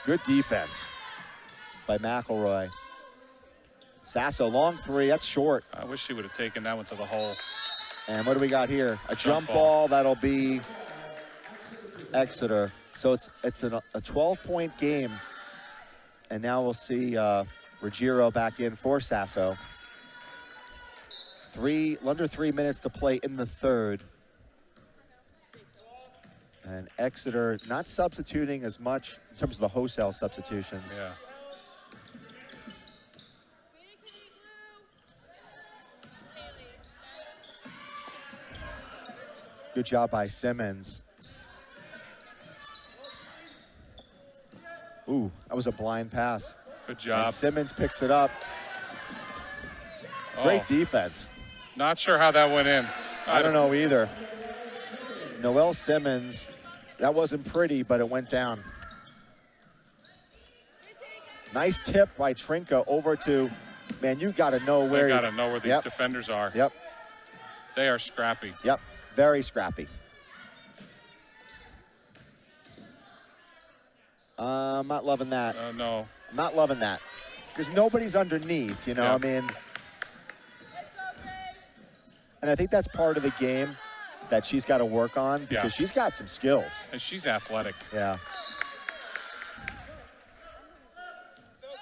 S1: Good defense by McElroy. Sasso, long 3, that's short.
S2: I wish she would have taken that one to the hole.
S1: And what do we got here? A jump ball, that'll be Exeter. So it's a 12-point game. And now we'll see Ruggiero back in for Sasso. Under 3 minutes to play in the third. And Exeter not substituting as much in terms of the wholesale substitutions.
S2: Yeah.
S1: Good job by Simmons. Ooh, that was a blind pass.
S2: Good job.
S1: And Simmons picks it up. Great defense.
S2: Not sure how that went in.
S1: I don't know either. Noelle Simmons, that wasn't pretty, but it went down. Nice tip by Trinka over to, man, you got to know where.
S2: They got to know where these defenders are.
S1: Yep.
S2: They are scrappy.
S1: Yep, very scrappy. I'm not loving that.
S2: No.
S1: I'm not loving that. Because nobody's underneath, you know,
S2: Yeah.
S1: I mean. And I think that's part of the game that she's got to work on because she's got some skills.
S2: And she's athletic.
S1: Yeah.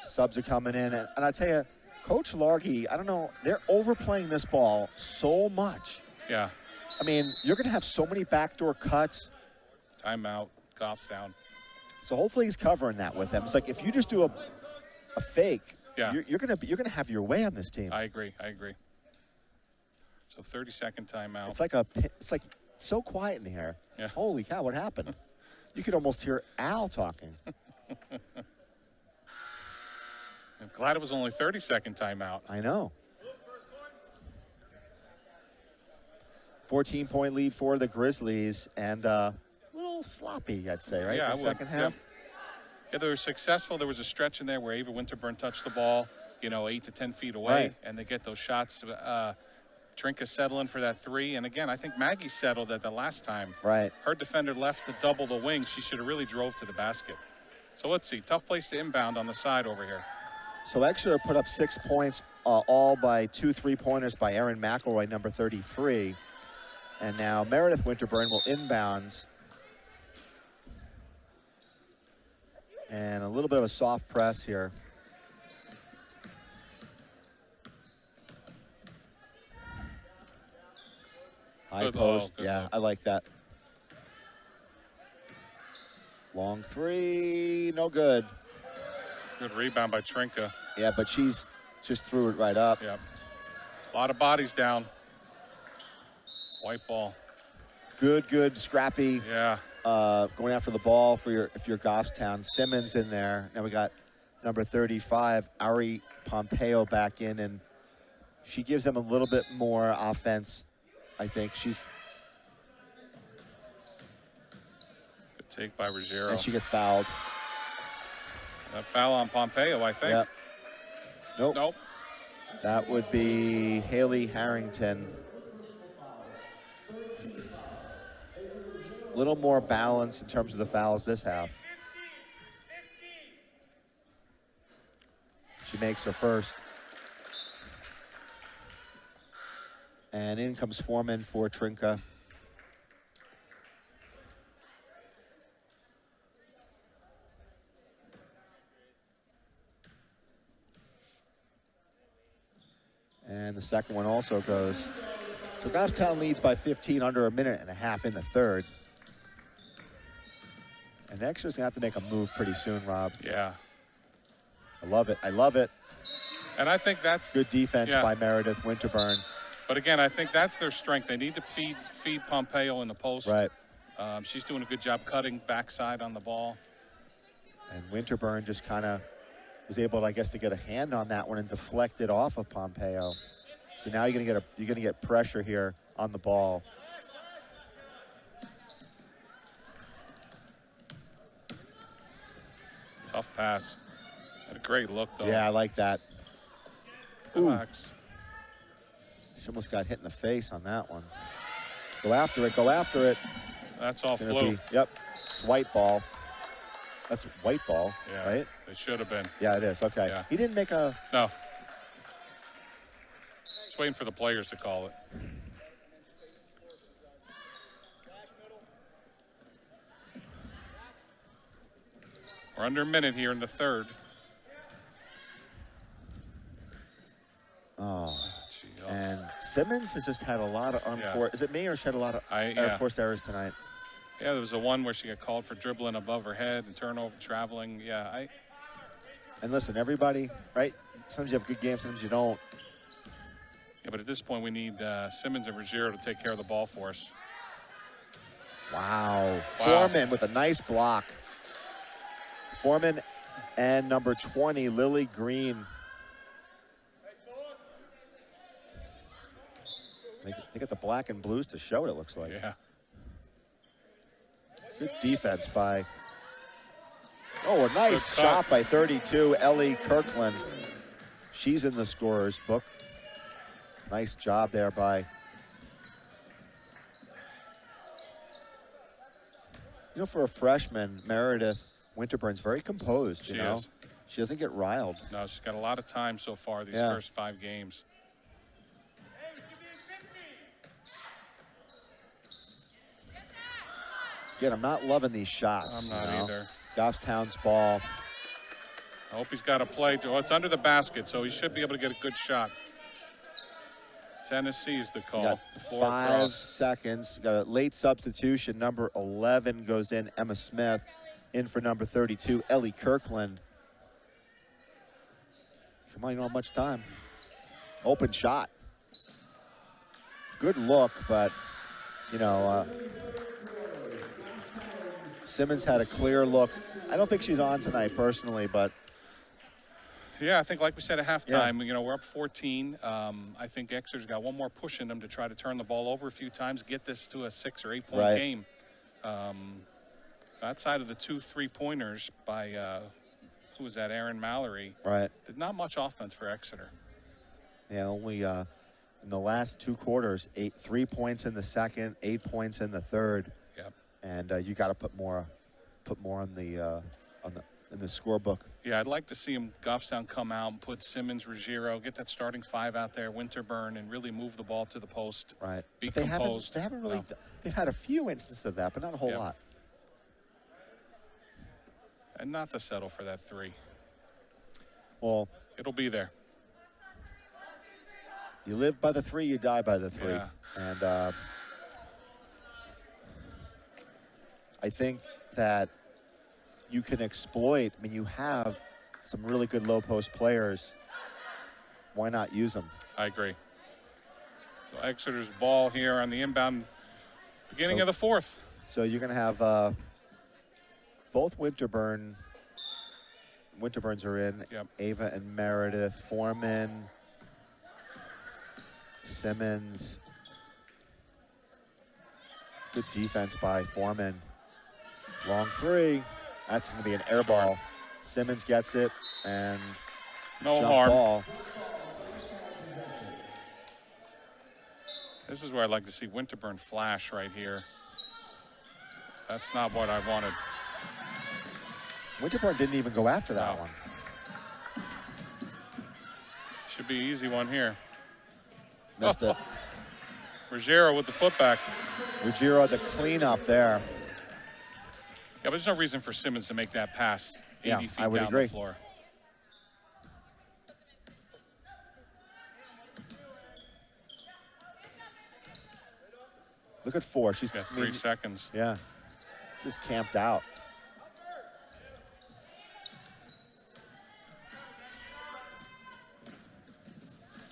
S1: Subs are coming in. And I tell you, Coach Largy, I don't know, they're overplaying this ball so much.
S2: Yeah.
S1: I mean, you're going to have so many backdoor cuts.
S2: Timeout. Goffstown.
S1: So hopefully he's covering that with him. It's like if you just do a fake, you're going to have your way on this team.
S2: I agree. So 30-second timeout.
S1: It's like so quiet in here.
S2: Yeah.
S1: Holy cow, what happened? You could almost hear Al talking.
S2: I'm glad it was only 30-second timeout.
S1: I know. 14-point lead for the Grizzlies, and a little sloppy, I'd say, right?
S2: Yeah,
S1: the second half.
S2: Yeah, they were successful. There was a stretch in there where Ava Winterburn touched the ball, 8 to 10 feet away,
S1: Right.
S2: and they get those shots. Trinka settling for that 3, and again, I think Maggie settled at the last time.
S1: Right.
S2: Her defender left to double the wing. She should have really drove to the basket. So let's see. Tough place to inbound on the side over here.
S1: So Exeter put up 6 points, all by 2 3-pointers by Erin McElroy, number 33. And now Meredith Winterburn will inbounds. And a little bit of a soft press here. High
S2: Good
S1: post,
S2: ball, good
S1: yeah,
S2: ball.
S1: I like that. Long 3, no good.
S2: Good rebound by Trinka.
S1: Yeah, but she's just threw it right up.
S2: Yep. A lot of bodies down. White ball.
S1: Good, scrappy.
S2: Yeah.
S1: Going after the ball if you're Goffstown. Simmons in there. Now we got number 35, Ari Pompeo back in, and she gives them a little bit more offense. I think she's.
S2: Good take by Ruggiero.
S1: And she gets fouled.
S2: That foul on Pompeo, I think.
S1: Yep. Nope.
S2: Nope.
S1: That would be Haley Harrington. A little more balance in terms of the fouls this half. She makes her first. And in comes Foreman for Trinka. And the second one also goes. So Goffstown leads by 15, under a minute and a half in the third. And Exeter's going to have to make a move pretty soon, Rob.
S2: Yeah.
S1: I love it. I love it.
S2: And I think that's
S1: good defense by Meredith Winterburn.
S2: But again, I think that's their strength. They need to feed Pompeo in the post.
S1: Right.
S2: She's doing a good job cutting backside on the ball.
S1: And Winterburn just kind of was able, I guess, to get a hand on that one and deflect it off of Pompeo. So now you're gonna get pressure here on the ball.
S2: Tough pass. Had a great look though.
S1: Yeah, I like that.
S2: Relax.
S1: She almost got hit in the face on that one. Go after it. Go after it.
S2: That's off blue.
S1: Yep. It's white ball. That's white ball,
S2: yeah,
S1: right?
S2: It should have been.
S1: Yeah, it is. Okay.
S2: Yeah.
S1: He didn't make a...
S2: No. Just waiting for the players to call it. We're under a minute here in the third.
S1: Oh.
S2: Gee,
S1: and Simmons has just had a lot of unforced... Is it me or she had a lot of unforced errors tonight?
S2: Yeah, there was a one where she got called for dribbling above her head and turnover, traveling. Yeah,
S1: And listen, everybody, right? Sometimes you have good games, sometimes you don't.
S2: Yeah, but at this point, we need Simmons and Ruggiero to take care of the ball for us.
S1: Wow. Foreman with a nice block. Foreman and number 20, Lily Green. They got the black and blues to show it, looks like.
S2: Yeah.
S1: Good defense by... Oh, a nice shot by 32, Ellie Kirkland. She's in the scorer's book. Nice job there by... You know, for a freshman, Meredith Winterburn's very composed, you know?
S2: Is.
S1: She doesn't get riled.
S2: No, she's got a lot of time so far these first 5 games.
S1: Again, I'm not loving these shots.
S2: I'm not either.
S1: Goffstown's ball.
S2: I hope he's got a play. Oh, it's under the basket, so he should be able to get a good shot. Tennessee's the call.
S1: Got 5 seconds. Got a late substitution. Number 11 goes in. Emma Smith in for number 32, Ellie Kirkland. Come on, you don't have much time. Open shot. Good look, but, you know, Simmons had a clear look. I don't think she's on tonight personally, but.
S2: Yeah, I think like we said at halftime, you know, we're up 14. I think Exeter's got one more push in them to try to turn the ball over a few times, get this to a 6 or 8 point game. Outside of the 2 3-pointers by, who was that, Aaron Mallory.
S1: Right.
S2: Did not much offense for Exeter.
S1: Yeah, only in the last 2 quarters, 3 points in the second, 8 points in the third.
S2: Yep.
S1: And you got to put more on the in the scorebook.
S2: Yeah, I'd like to see Goffstown come out and put Simmons, Ruggiero, get that starting 5 out there, Winterburn, and really move the ball to the post.
S1: Right.
S2: Be
S1: they
S2: composed.
S1: Haven't really. They've had a few instances of that, but not a whole lot.
S2: And not to settle for that 3.
S1: Well,
S2: it'll be there.
S1: You live by the 3, you die by the 3.
S2: Yeah.
S1: And I think that you can exploit. I mean, you have some really good low post players. Why not use them?
S2: I agree. So Exeter's ball here on the inbound, beginning of the 4th.
S1: So you're going to have both Winterburns are in.
S2: Yep.
S1: Ava and Meredith, Foreman, Simmons. Good defense by Foreman. Long 3. That's going to be an air ball. Simmons gets it, and
S2: no
S1: jump
S2: harm.
S1: Ball.
S2: This is where I'd like to see Winterburn flash right here. That's not what I wanted.
S1: Winterburn didn't even go after that one.
S2: Should be an easy one here.
S1: Missed it.
S2: Ruggiero with the putback.
S1: Ruggiero the cleanup there.
S2: Yeah, but there's no reason for Simmons to make that pass 80 feet
S1: I would
S2: down
S1: agree.
S2: the floor.
S1: Look at 4. She's
S2: got 3 seconds.
S1: Yeah. Just camped out.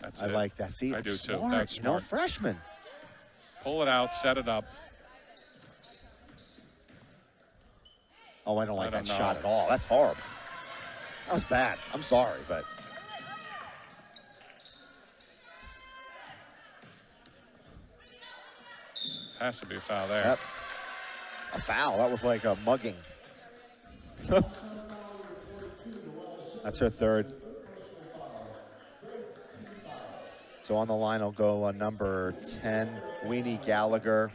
S2: That's
S1: I
S2: it.
S1: like that. See,
S2: I do
S1: it's
S2: too.
S1: smart,
S2: That's
S1: you know,
S2: smart.
S1: freshman.
S2: Pull it out, set it up.
S1: Oh, I don't like that
S2: know.
S1: shot at all. That's horrible. That was bad. I'm sorry, but.
S2: Has to be a foul there.
S1: Yep. A foul. That was like a mugging. That's her 3rd. So on the line will go number 10, Weenie Gallagher.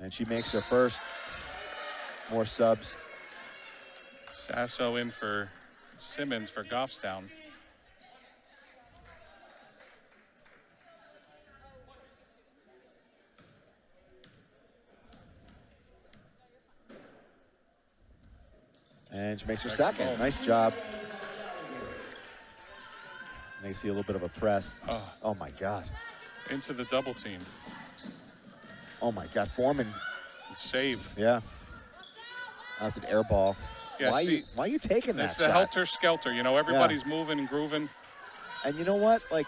S1: And she makes her first. More subs.
S2: Sasso in for Simmons for Goffstown.
S1: And she makes her second. Nice job. And they see a little bit of a press. Oh my God.
S2: Into the double team.
S1: Oh my God. Foreman.
S2: Save.
S1: Yeah. That was an air ball.
S2: Yeah,
S1: why are you taking that
S2: It's the
S1: shot?
S2: helter-skelter. You know, everybody's moving and grooving.
S1: And you know what? Like,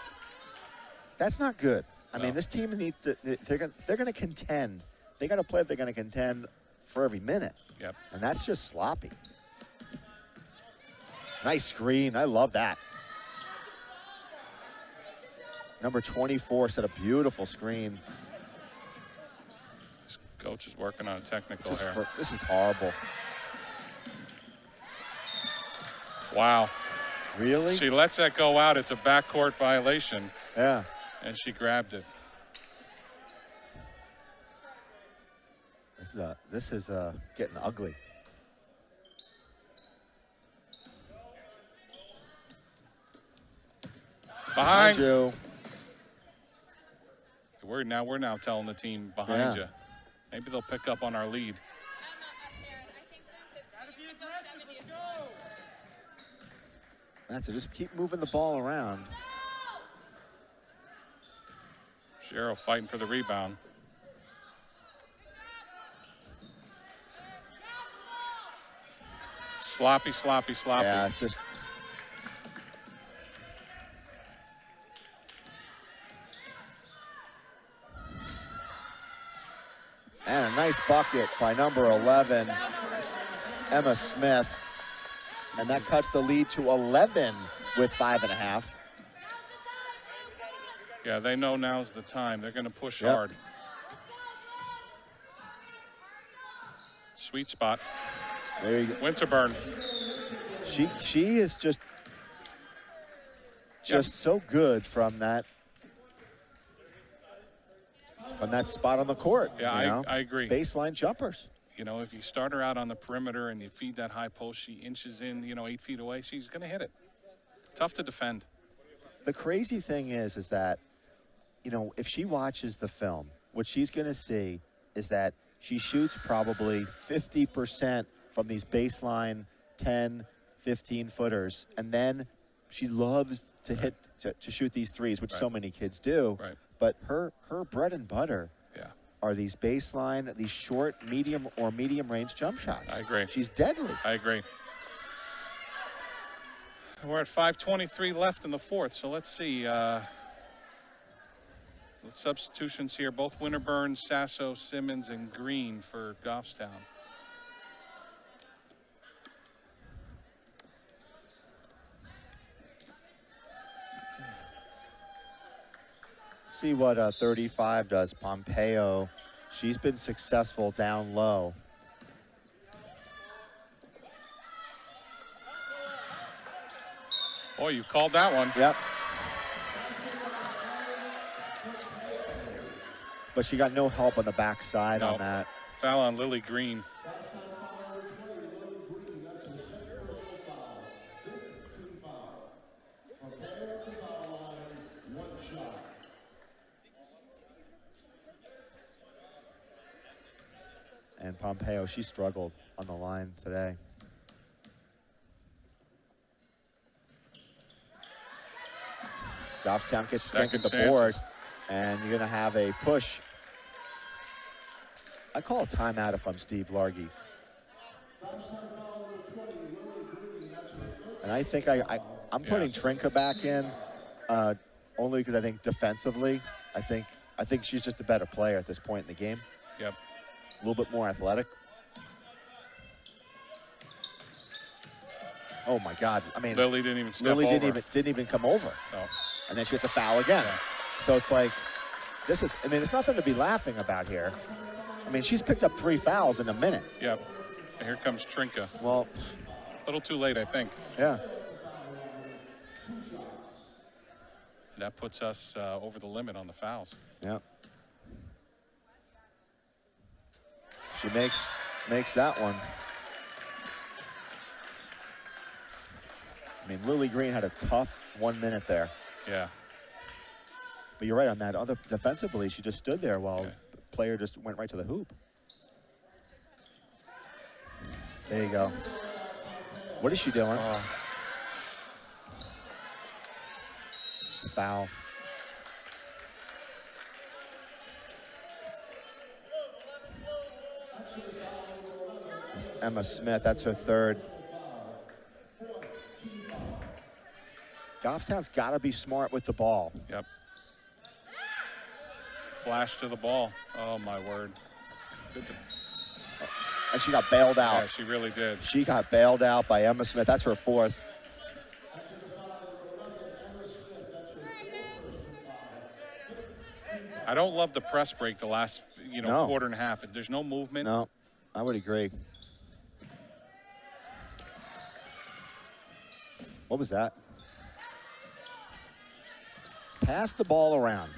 S1: that's not good. I
S2: No.
S1: mean, this team needs to, if they're going to contend, they got to play if they're going to contend for every minute.
S2: Yep.
S1: And that's just sloppy. Nice screen. I love that. Number 24 set a beautiful screen.
S2: This coach is working on a technical here.
S1: This is horrible.
S2: Wow.
S1: Really?
S2: She lets that go out. It's a backcourt violation.
S1: Yeah.
S2: And she grabbed it.
S1: This is getting ugly.
S2: Behind
S1: you.
S2: We're now telling the team behind
S1: Yeah.
S2: you. Maybe they'll pick up on our lead.
S1: That's it. Just keep moving the ball around.
S2: Shero fighting for the rebound. Sloppy, sloppy, sloppy.
S1: Yeah, it's just. And a nice bucket by number 11, Emma Smith. And that cuts the lead to 11 with 5.5.
S2: Yeah, they know now's the time. They're going to push
S1: Yep.
S2: hard. Sweet spot.
S1: There you go.
S2: Winterburn.
S1: She is just so good from that spot on the court.
S2: Yeah, I agree.
S1: Baseline jumpers.
S2: You know, if you start her out on the perimeter and you feed that high post, she inches in, 8 feet away, she's going to hit it. Tough to defend.
S1: The crazy thing is that, if she watches the film, what she's going to see is that she shoots probably 50% from these baseline 10, 15 footers. And then she loves to to shoot these threes, which so many kids do.
S2: Right.
S1: But her bread and butter are these baseline, these short, medium, or medium range jump shots.
S2: I agree.
S1: She's deadly.
S2: I agree. We're at 5:23 left in the fourth, so let's see. The substitutions here, both Winterburn, Sasso, Simmons, and Green for Goffstown.
S1: See what 35 does. Pompeo, she's been successful down low.
S2: Oh, you called that one.
S1: Yep. But she got no help on the backside on that.
S2: Foul on Lily Green.
S1: And Pompeo, she struggled on the line today. Goffstown can't get the board, and you're going to have a push. I call a timeout if I'm Steve Largy. And I think I'm putting Trinka back in only because I think defensively, I think she's just a better player at this point in the game.
S2: Yep.
S1: A little bit more athletic. Oh my God! I mean,
S2: Lily didn't even step
S1: Lily
S2: over.
S1: didn't even come over.
S2: No.
S1: And then she gets a foul again.
S2: Yeah.
S1: So it's like, this is. I mean, it's nothing to be laughing about here. I mean, she's picked up 3 fouls in a minute.
S2: Yep. And here comes Trinka.
S1: Well,
S2: A little too late, I think.
S1: yeah.
S2: And that puts us over the limit on the fouls.
S1: Yeah. She makes that one. I mean, Lily Green had a tough 1 minute there.
S2: Yeah.
S1: But you're right on that. Other defensively, she just stood there while the player just went right to the hoop. There you go. What is she doing? Foul. It's Emma Smith, that's her 3rd. Goffstown's got to be smart with the ball.
S2: Yep. Flash to the ball. Oh, my word. Good.
S1: And she got bailed out.
S2: Yeah, she really did.
S1: She got bailed out by Emma Smith. That's her 4th.
S2: I don't love the press break the last,
S1: No.
S2: quarter and a half. There's no movement.
S1: No, I would agree. What was that? Pass the ball around.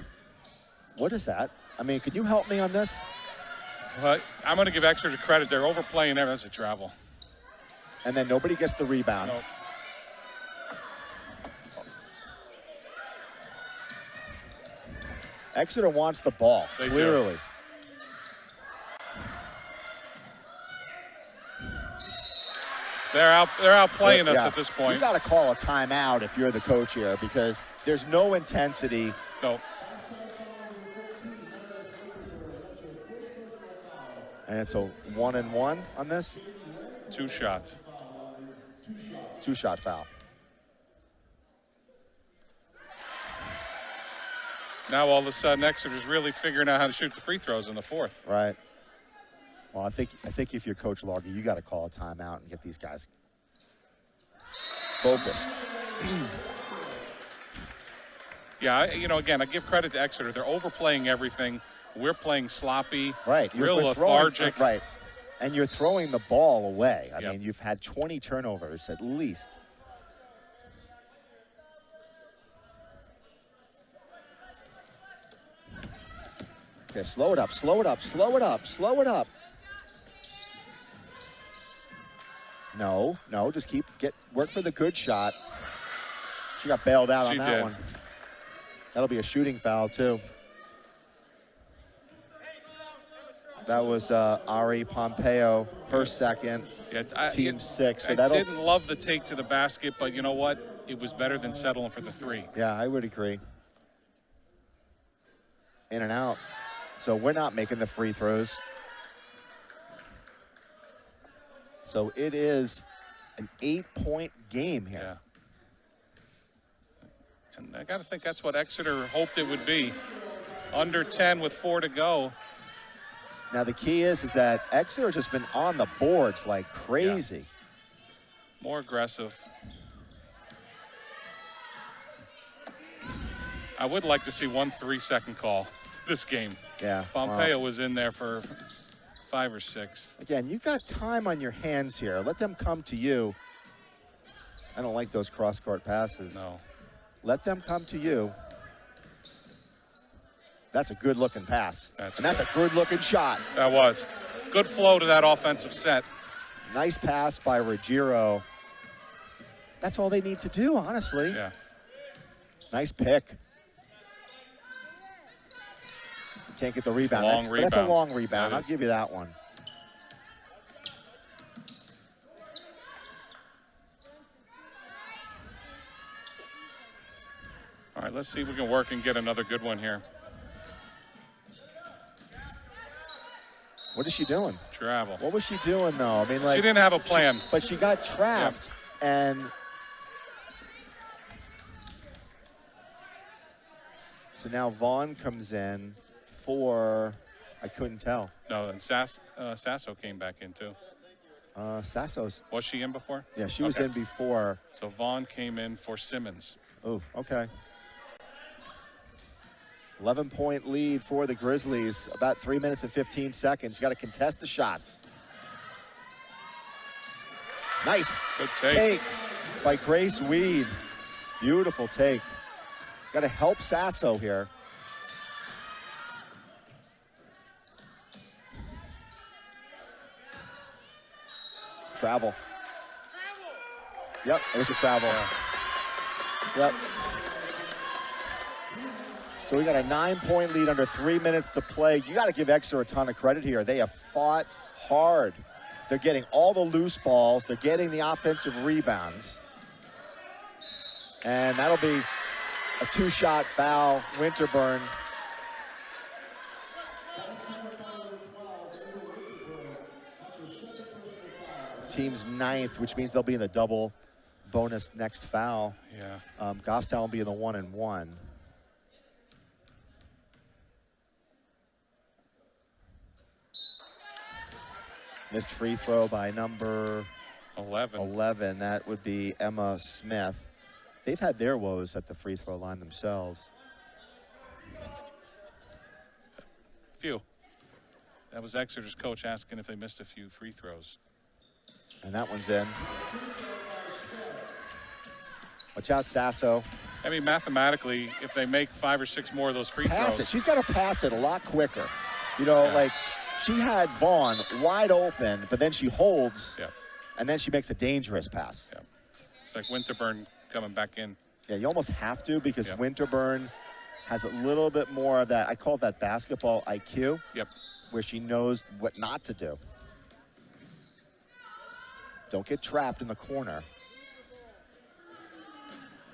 S1: What is that? I mean, could you help me on this?
S2: But I'm going to give Exeter credit. They're overplaying there. That's a travel.
S1: And then nobody gets the rebound.
S2: Nope.
S1: Exeter wants the ball,
S2: They do.
S1: clearly.
S2: They're out playing us
S1: Yeah.
S2: at this point.
S1: You got to call a timeout if you're the coach here because there's no intensity.
S2: No.
S1: And it's a 1-and-1 on this.
S2: 2 shots.
S1: 2-shot foul.
S2: Now all of a sudden Exeter's really figuring out how to shoot the free throws in the 4th.
S1: Right. Well, I think if you're Coach Largy, you got to call a timeout and get these guys focused.
S2: Yeah, again, I give credit to Exeter. They're overplaying everything. We're playing sloppy.
S1: Right.
S2: Real
S1: we're
S2: lethargic.
S1: Right. And you're throwing the ball away. I
S2: Yep.
S1: mean, you've had 20 turnovers at least. Okay, slow it up, slow it up, slow it up, slow it up. No, just work for the good shot. She got bailed out on that
S2: did.
S1: one. That'll be a shooting foul too. That was Ari Pompeo, her 2nd, team 6. So
S2: I didn't love the take to the basket, but you know what? It was better than settling for the 3.
S1: Yeah, I would agree. In and out. So we're not making the free throws. So it is an 8-point game here.
S2: Yeah. And I got to think that's what Exeter hoped it would be. Under 10 with 4 to go.
S1: Now the key is that Exeter has just been on the boards like crazy.
S2: Yeah. More aggressive. I would like to see 1 3-second call this game.
S1: Yeah.
S2: Pompeo was in there for 5 or 6.
S1: Again, you've got time on your hands here. Let them come to you. I don't like those cross-court passes.
S2: No.
S1: Let them come to you. That's a good-looking pass. That's a good-looking shot.
S2: That was. Good flow to that offensive set.
S1: Nice pass by Ruggiero. That's all they need to do, honestly.
S2: Yeah.
S1: Nice pick. Can't get the rebound.
S2: Long
S1: That's a
S2: rebound.
S1: long rebound.
S2: That
S1: I'll
S2: is.
S1: give you that one.
S2: Let's see if we can work and get another good one here.
S1: What is she doing?
S2: Travel.
S1: What was she doing, though? I mean, like,
S2: she didn't have a plan.
S1: But she got trapped, and so now Vaughn comes in for, I couldn't tell.
S2: No, and Sasso came back in too.
S1: Sasso's.
S2: Was she in before?
S1: Yeah, she was in before.
S2: So Vaughn came in for Simmons.
S1: Oh, okay. 11-point lead for the Grizzlies. About 3 minutes and 15 seconds. You got to contest the shots. Nice
S2: good
S1: take by Grace Weed. Beautiful take. Got to help Sasso here. Travel. Yep, it was a travel. Yep. So we got a 9-point lead under 3 minutes to play. You got to give Exeter a ton of credit here. They have fought hard. They're getting all the loose balls. They're getting the offensive rebounds. And that'll be a 2-shot foul. Winterburn. Team's 9th, which means they'll be in the double bonus next foul.
S2: Yeah.
S1: Goffstown will be in the 1-and-1. Missed free throw by number 11. That would be Emma Smith. They've had their woes at the free throw line themselves.
S2: Few. That was Exeter's coach asking if they missed a few free throws.
S1: And that one's in. Watch out, Sasso.
S2: I mean, mathematically, if they make 5 or 6 more of those free
S1: Pass
S2: throws.
S1: it. She's got to pass it a lot quicker. You know, like, she had Vaughn wide open, but then she holds, and then she makes a dangerous pass.
S2: Yeah. It's like Winterburn coming back in.
S1: Yeah, you almost have to, because Winterburn has a little bit more of that, I call that basketball IQ, where she knows what not to do. Don't get trapped in the corner.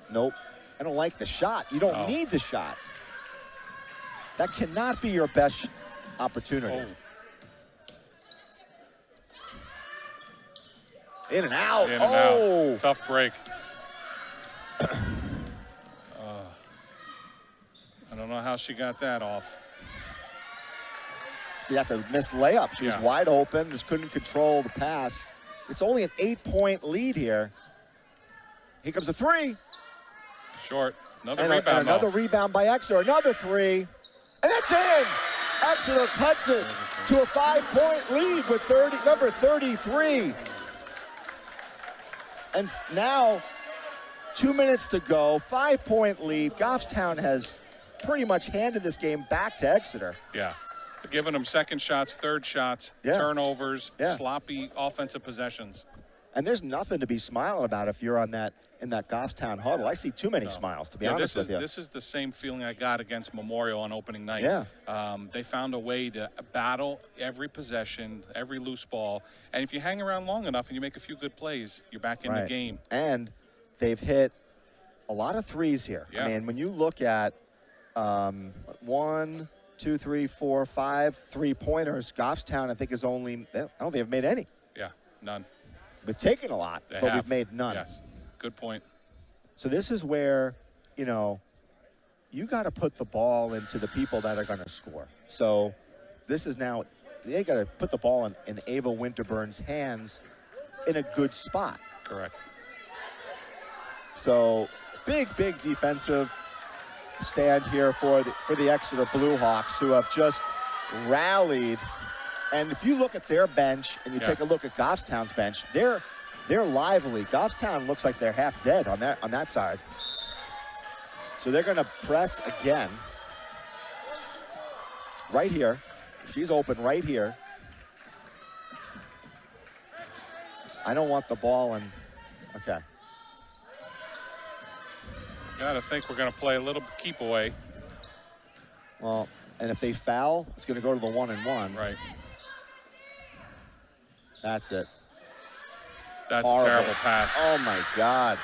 S1: Nope. I don't like the shot. You don't need the shot. That cannot be your best opportunity. In and out.
S2: In and out. Tough break. I don't know how she got that off.
S1: See, that's a missed layup. She was wide open, just couldn't control the pass. It's only an 8-point lead here. Here comes a 3.
S2: Short. Another rebound.
S1: And another rebound by Exeter. Another 3. And that's in. Exeter cuts it to a 5-point lead with number 33. And now, 2 minutes to go, 5-point lead. Goffstown has pretty much handed this game back to Exeter.
S2: Yeah. They're giving them second shots, third shots, turnovers, sloppy offensive possessions.
S1: And there's nothing to be smiling about if you're in that Goffstown huddle. I see too many smiles, to be honest with you.
S2: This is the same feeling I got against Memorial on opening night.
S1: Yeah.
S2: They found a way to battle every possession, every loose ball. And if you hang around long enough and you make a few good plays, you're back in the game.
S1: And they've hit a lot of threes here.
S2: Yeah.
S1: I mean, when you look at 1, 2, 3, 4, 5 3-pointers, Goffstown, I think, is only, I don't think they've made any.
S2: Yeah, none.
S1: We've taken a lot, but we've made none.
S2: Yes, good point.
S1: So this is where, you know, you got to put the ball into the people that are going to score. So this is now, they got to put the ball in Ava Winterburn's hands in a good spot.
S2: Correct.
S1: So big defensive stand here for the Exeter Blue Hawks, who have just rallied. And if you look at their bench and you take a look at Goffstown's bench, they're lively. Goffstown looks like they're half dead on that side. So they're going to press again. Right here. She's open right here. I don't want the ball in. Okay.
S2: Gotta think we're gonna play a little keep away.
S1: Well, and if they foul, it's gonna go to the 1-and-1.
S2: Right.
S1: That's it.
S2: That's a terrible pass.
S1: Oh my God.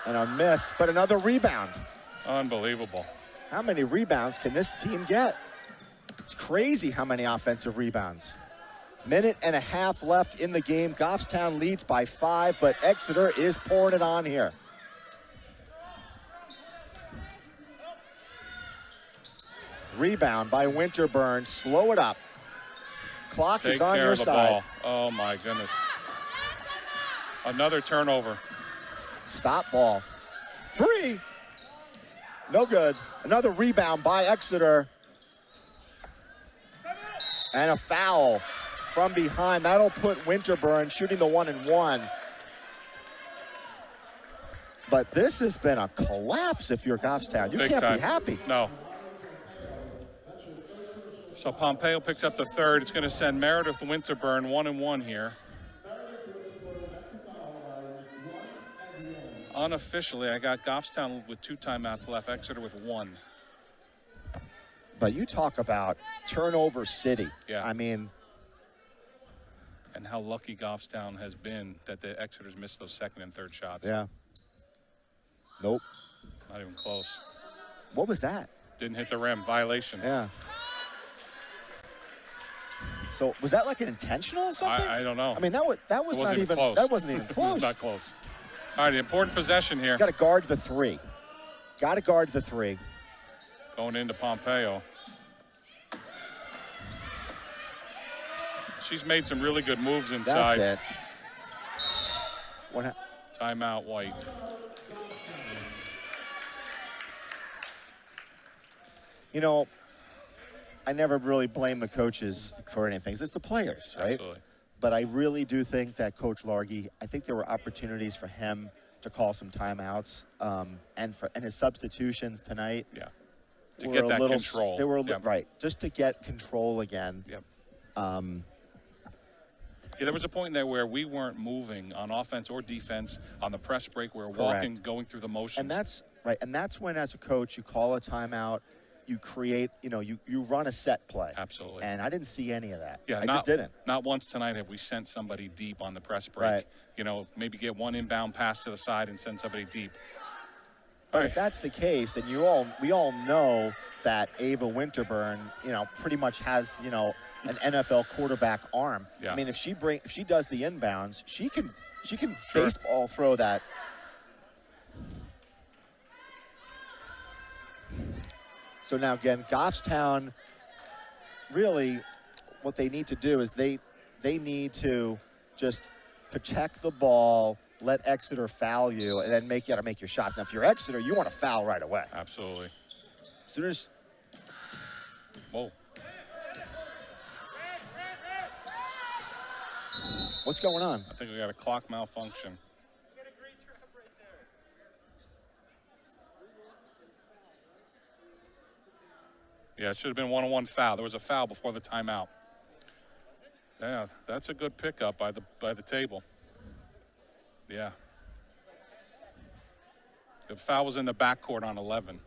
S1: And a miss, but another rebound.
S2: Unbelievable.
S1: How many rebounds can this team get? It's crazy how many offensive rebounds. Minute and a half left in the game. Goffstown leads by 5, but Exeter is pouring it on here. Rebound by Winterburn. Slow it up. Clock is on your side.
S2: Ball. Oh, my goodness. Another turnover.
S1: Stop ball. 3. No good. Another rebound by Exeter. And a foul from behind. That'll put Winterburn shooting the 1-and-1. But this has been a collapse if you're Goffstown. You can't be happy.
S2: No. So Pompeo picks up the third. It's going to send Meredith Winterburn 1-and-1 here. Unofficially, I got Goffstown with 2 timeouts left, Exeter with 1.
S1: But you talk about turnover city.
S2: Yeah.
S1: I mean.
S2: And how lucky Goffstown has been that the Exeter's missed those second and third shots.
S1: Yeah. Nope.
S2: Not even close.
S1: What was that?
S2: Didn't hit the rim. Violation.
S1: Yeah. So was that like an intentional or something?
S2: I don't know.
S1: I mean, that was not even
S2: close.
S1: That wasn't even close.
S2: Not close. All right, the important possession here.
S1: Got to guard the 3. Got to guard the 3.
S2: Going into Pompeo. She's made some really good moves inside.
S1: That's it.
S2: Timeout, White.
S1: You know, I never really blame the coaches for anything. It's the players, right?
S2: Absolutely.
S1: But I really do think that Coach Largy, I think there were opportunities for him to call some timeouts, and his substitutions tonight.
S2: Yeah. To get that control.
S1: They were right, just to get control again.
S2: Yep. Yeah, there was a point there where we weren't moving on offense or defense on the press break. We were walking, going through the motions.
S1: And that's right. And that's when, as a coach, you call a timeout. You create, you run a set play.
S2: Absolutely.
S1: And I didn't see any of that.
S2: Yeah,
S1: I just didn't.
S2: Not once tonight have we sent somebody deep on the press break.
S1: Right.
S2: You know, maybe get one inbound pass to the side and send somebody deep.
S1: But if that's the case, and we all know that Ava Winterburn, pretty much has, an NFL quarterback arm.
S2: Yeah.
S1: I mean, if she does the inbounds, she can
S2: Sure.
S1: baseball throw that. So now again, Goffstown, really what they need to do is they need to just protect the ball, let Exeter foul you, and then you got to make your shots. Now, if you're Exeter, you want to foul right away.
S2: Absolutely.
S1: As soon as.
S2: Whoa.
S1: What's going on?
S2: I think we got a clock malfunction. Yeah, it should have been 1-on-1 foul. There was a foul before the timeout. Yeah, that's a good pickup by the table. Yeah. The foul was in the backcourt on 11.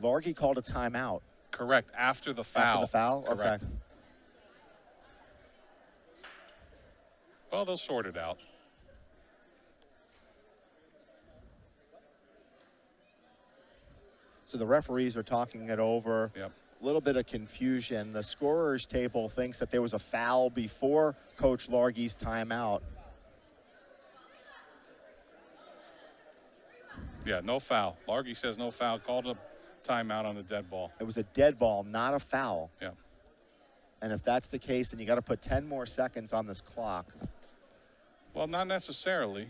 S1: Largy called a timeout.
S2: Correct, after the foul.
S1: After the foul?
S2: Correct.
S1: Okay.
S2: Well, they'll sort it out.
S1: So the referees are talking it over.
S2: Yep.
S1: A little bit of confusion. The scorer's table thinks that there was a foul before Coach Largy's timeout.
S2: Yeah, no foul. Largy says no foul. Called a timeout on the dead ball.
S1: It was a dead ball, not a foul.
S2: Yeah.
S1: And if that's the case, then you got to put 10 more seconds on this clock.
S2: Well, not necessarily.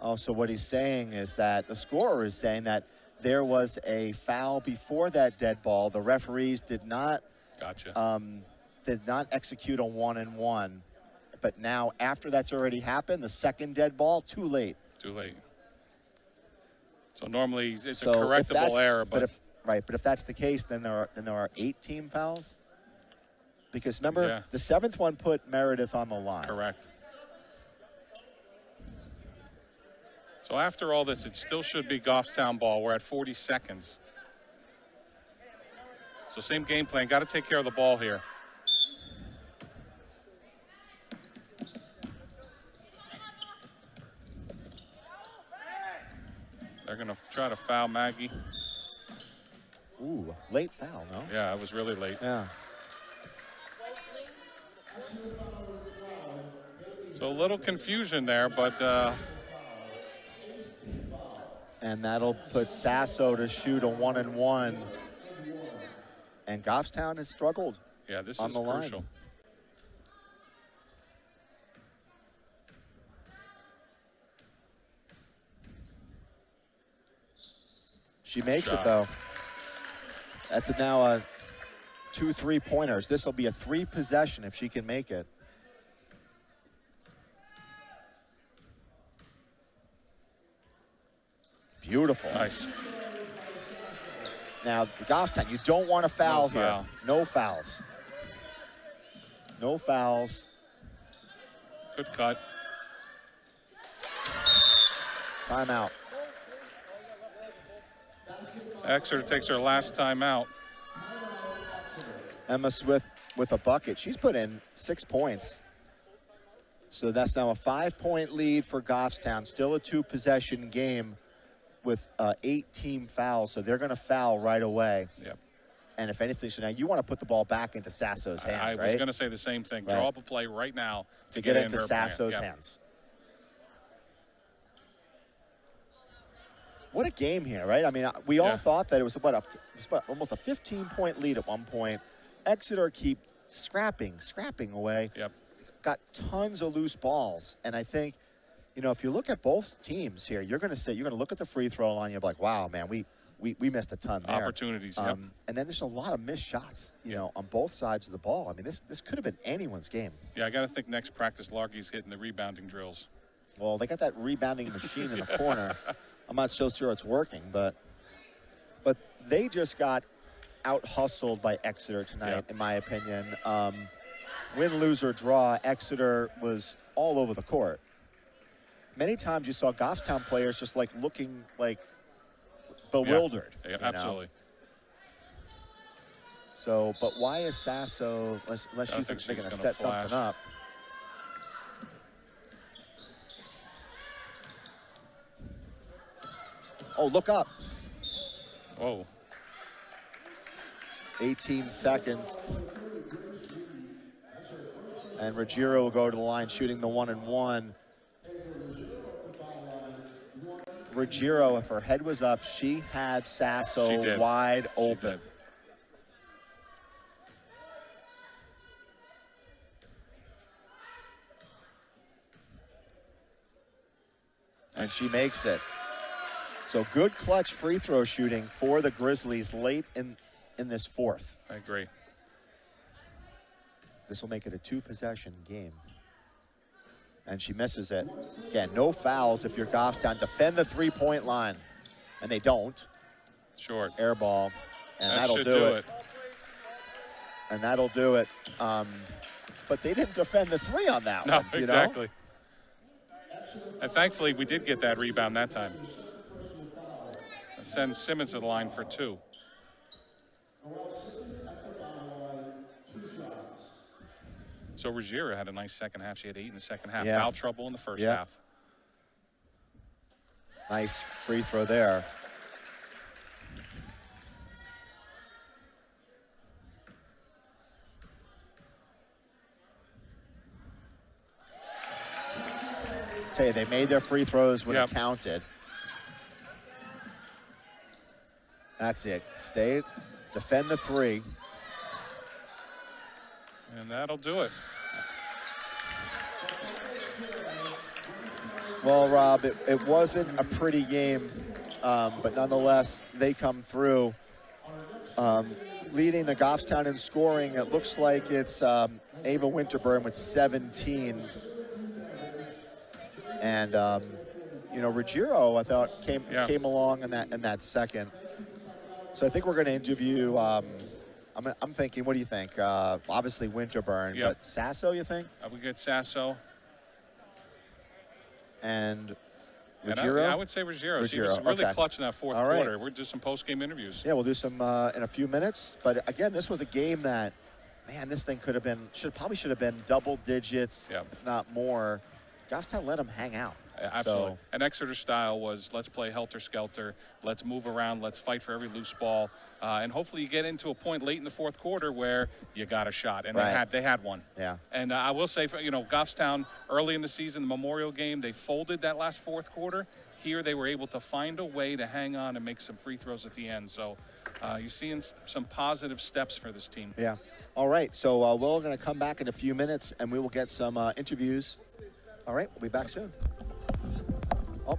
S1: Oh, so what he's saying is that the scorer is saying that there was a foul before that dead ball. The referees did not execute a 1-and-1. But now, after that's already happened, the second dead ball, too late.
S2: Too late. So normally it's
S1: So
S2: a
S1: if
S2: correctable
S1: that's-
S2: error,
S1: but if that's the case, then there are 8 team fouls. Because remember, the 7th one put Meredith on the line.
S2: Correct. So after all this, it still should be Goffstown ball. We're at 40 seconds. So same game plan. Got to take care of the ball here. They're going to try to foul Maggie.
S1: Ooh, late foul, no?
S2: Yeah, it was really late.
S1: Yeah.
S2: So a little confusion there, but
S1: and that'll put Sasso to shoot a 1-and-1. And Goffstown has struggled.
S2: Yeah, this
S1: on
S2: is
S1: the
S2: crucial.
S1: Line. She makes it, though. That's now a 2 3-pointers. This will be a 3-possession if she can make it. Beautiful.
S2: Nice.
S1: Now, Goffstown, you don't want to foul here.
S2: Foul.
S1: No fouls. No fouls.
S2: Good cut.
S1: Timeout.
S2: Exeter takes her last timeout.
S1: Emma Swift with a bucket. She's put in 6 points. So that's now a 5-point lead for Goffstown. Still a 2-possession game with 8 team fouls. So they're going to foul right away.
S2: Yep.
S1: And if anything, so now you want to put the ball back into Sasso's hands,
S2: I
S1: right?
S2: was going to say the same thing.
S1: Right.
S2: Draw up a play right now
S1: to get
S2: it
S1: into
S2: her
S1: Sasso's
S2: hand.
S1: hands. What a game here, right? I mean, we all thought that it was about almost a 15-point lead at one point. Exeter keep scrapping away.
S2: Yep.
S1: Got tons of loose balls, and I think, you know, if you look at both teams here, you're going to look at the free throw line. You're like, wow, man, we missed a ton there.
S2: Opportunities. Yep.
S1: And then there's a lot of missed shots, you know, on both sides of the ball. I mean, this could have been anyone's game.
S2: Yeah, I got to think next practice, Larky's hitting the rebounding drills.
S1: Well, they got that rebounding machine in the corner. I'm not so sure it's working, but they just got out-hustled by Exeter tonight, in my opinion. Win, lose, or draw, Exeter was all over the court. Many times you saw Goffstown players just like looking like bewildered.
S2: Yeah, absolutely.
S1: Know? So, but why is Sasso, unless she's going to set something up? Oh, look up.
S2: Whoa.
S1: 18 seconds. And Ruggiero will go to the line shooting the 1-and-1. Ruggiero, if her head was up, she had Sasso wide open. And she makes it. So good clutch free throw shooting for the Grizzlies late in this fourth.
S2: I agree.
S1: This will make it a 2-possession game. And she misses it. Again, no fouls if you're Goffstown. Defend the 3-point line. And they don't.
S2: Short.
S1: Air ball. And
S2: that
S1: that'll do it. And that'll do it. But they didn't defend the 3 on that one.
S2: No, exactly. And thankfully, we did get that rebound that time. Send Simmons to the line for 2. So Ruggiero had a nice second half. She had 8 in the second half. Foul trouble in the first half.
S1: Nice free throw there. Tell you, they made their free throws when it counted. That's it. Stay, defend the 3.
S2: And that'll do it.
S1: Well, Rob, it wasn't a pretty game, but nonetheless, they come through. Leading the Goffstown in scoring, it looks like it's Ava Winterburn with 17. And, you know, Ruggiero, I thought came along in that second. So I think we're going to interview. I'm thinking. What do you think? Obviously Winterburn, but Sasso, you think?
S2: We get Sasso
S1: and
S2: And
S1: Ruggiero?
S2: I would say Ruggiero. He was really clutch in that fourth
S1: All right.
S2: quarter. We'll do some post-game interviews.
S1: Yeah, we'll do some in a few minutes. But again, this was a game that, man, this thing could have been, probably should have been double digits, if not more. Goffstown let them hang out.
S2: Absolutely.
S1: So,
S2: And Exeter's style was, let's play helter-skelter, let's move around, let's fight for every loose ball, and hopefully you get into a point late in the fourth quarter where you got a shot, and they had one.
S1: Yeah.
S2: And I will say, you know, Goffstown early in the season, the Memorial game, they folded that last fourth quarter. Here they were able to find a way to hang on and make some free throws at the end. So you're seeing some positive steps for this team.
S1: Yeah. All right. So we're going to come back in a few minutes, and we will get some interviews. All right. We'll be back soon. Oh.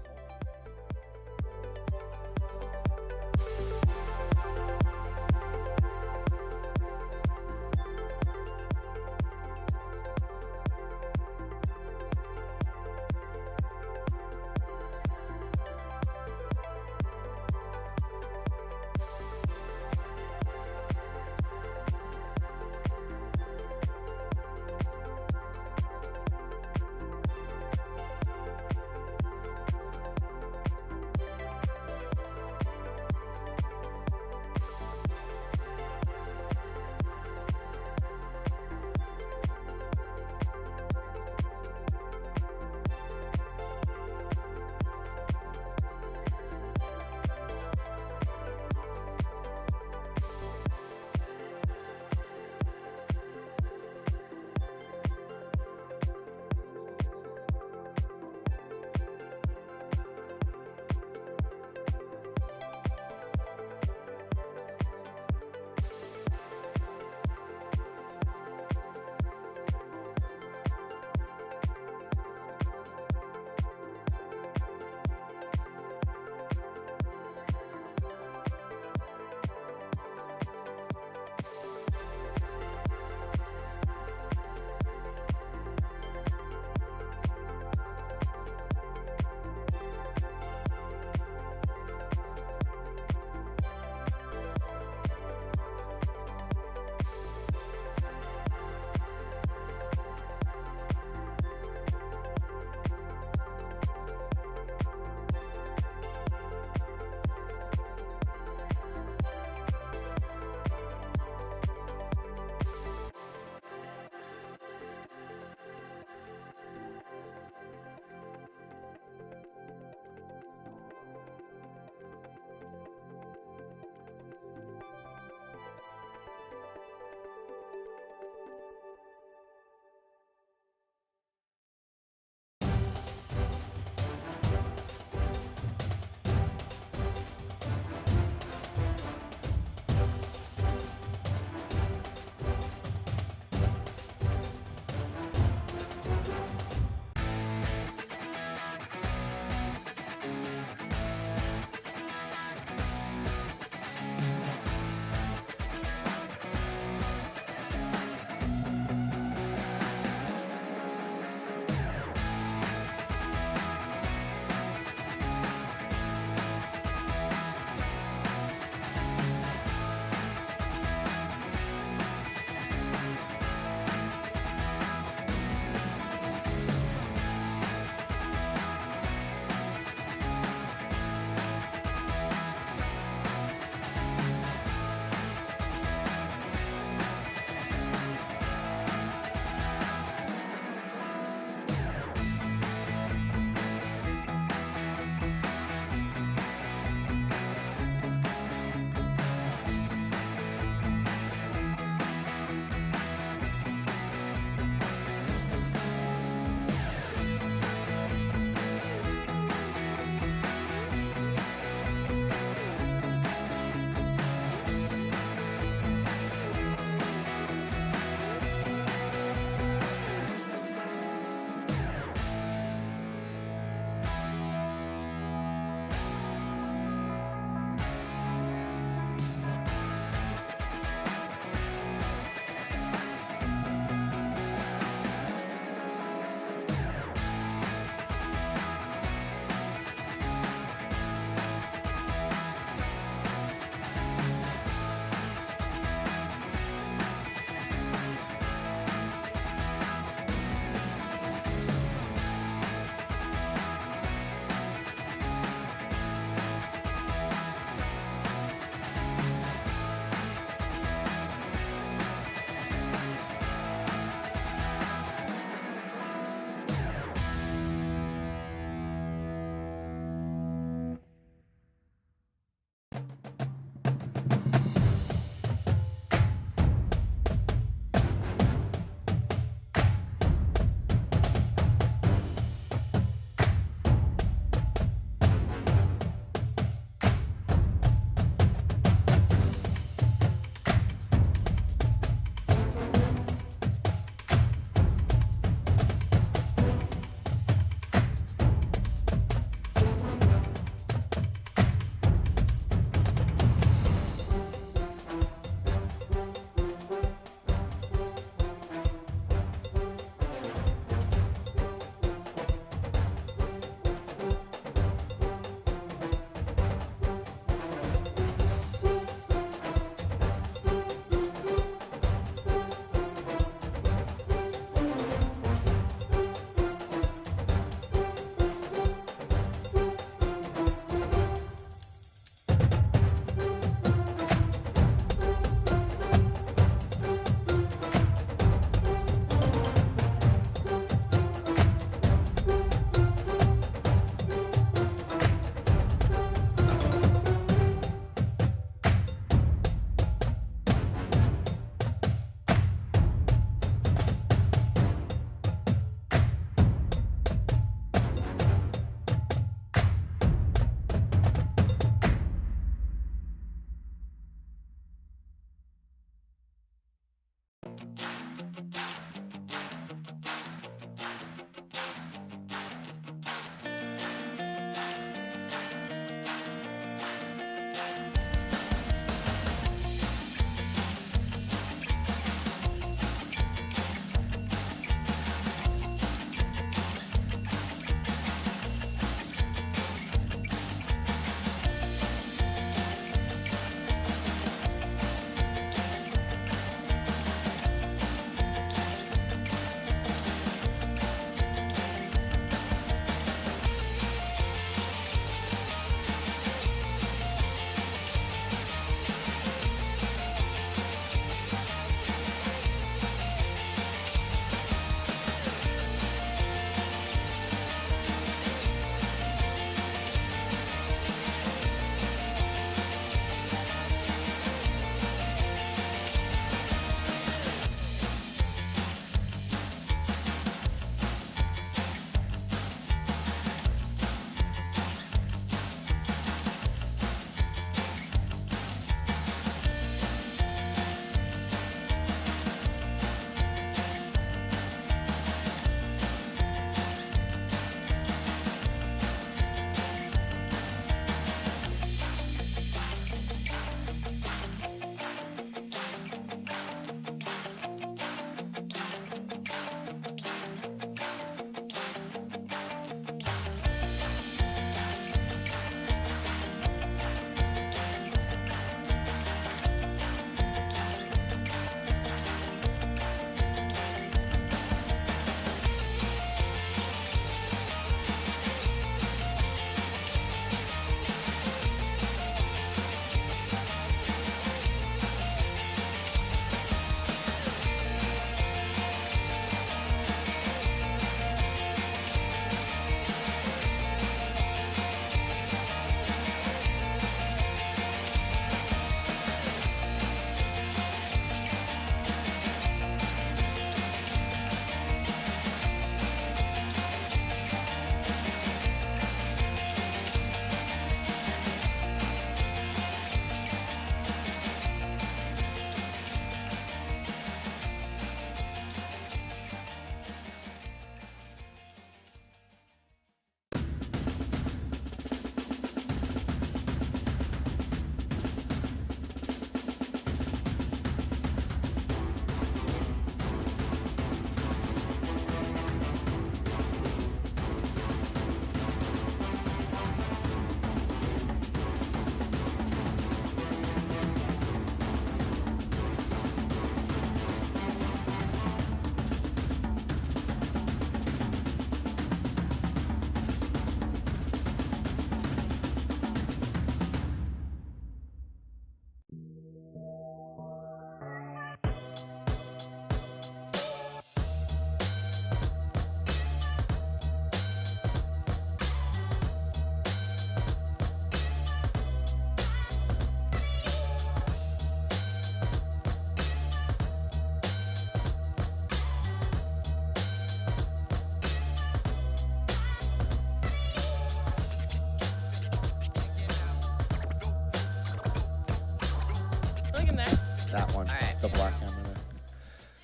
S1: That one,
S4: All right.
S1: the black camera there.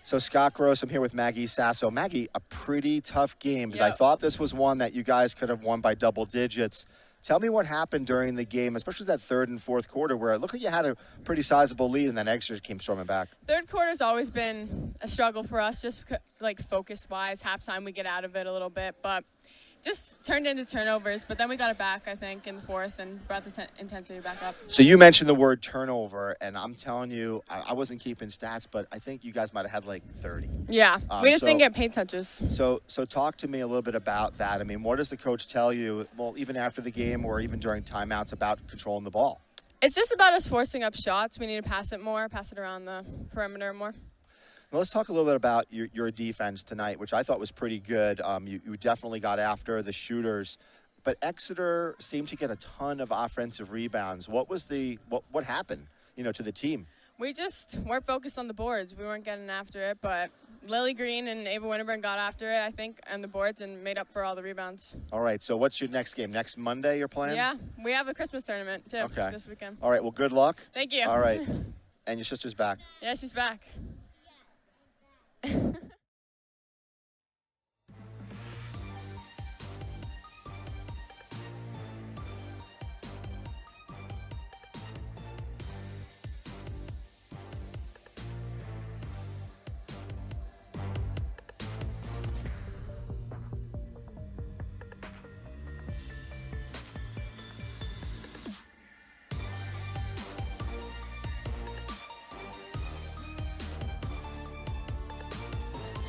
S1: So Scott Gross, I'm here with Maggie Sasso. Maggie, a pretty tough game because I
S4: Yep.
S1: thought this was one that you guys could have won by double digits. Tell me what happened during the game, especially that third and fourth quarter where it looked like you had a pretty sizable lead and then Exeter came storming back.
S4: Third quarter's always been a struggle for us, just like focus-wise. Halftime we get out of it a little bit, but just turned into turnovers. But then we got it back, I think, in the fourth and brought the intensity back up.
S1: So you mentioned the word turnover, and I'm telling you, I wasn't keeping stats, but I think you guys might have had like 30.
S4: Yeah, we just
S1: so-
S4: didn't get paint touches.
S1: So talk to me a little bit about that. I mean, what does the coach tell you, well, even after the game or even during timeouts about controlling the ball?
S4: It's just about us forcing up shots. We need to pass it more, pass it around the perimeter more.
S1: Well, let's talk a little bit about your defense tonight, which I thought was pretty good. You definitely got after the shooters, but Exeter seemed to get a ton of offensive rebounds. What was what happened, to the team?
S4: We just weren't focused on the boards. We weren't getting after it, but Lily Green and Ava Winterburn got after it, I think, on the boards and made up for all the rebounds.
S1: All right, so what's your next game? Next Monday you're playing?
S4: Yeah, we have a Christmas tournament, too,
S1: Okay.
S4: this weekend.
S1: All right, well, good luck.
S4: Thank you.
S1: All right, and your sister's back.
S4: Yeah, she's back.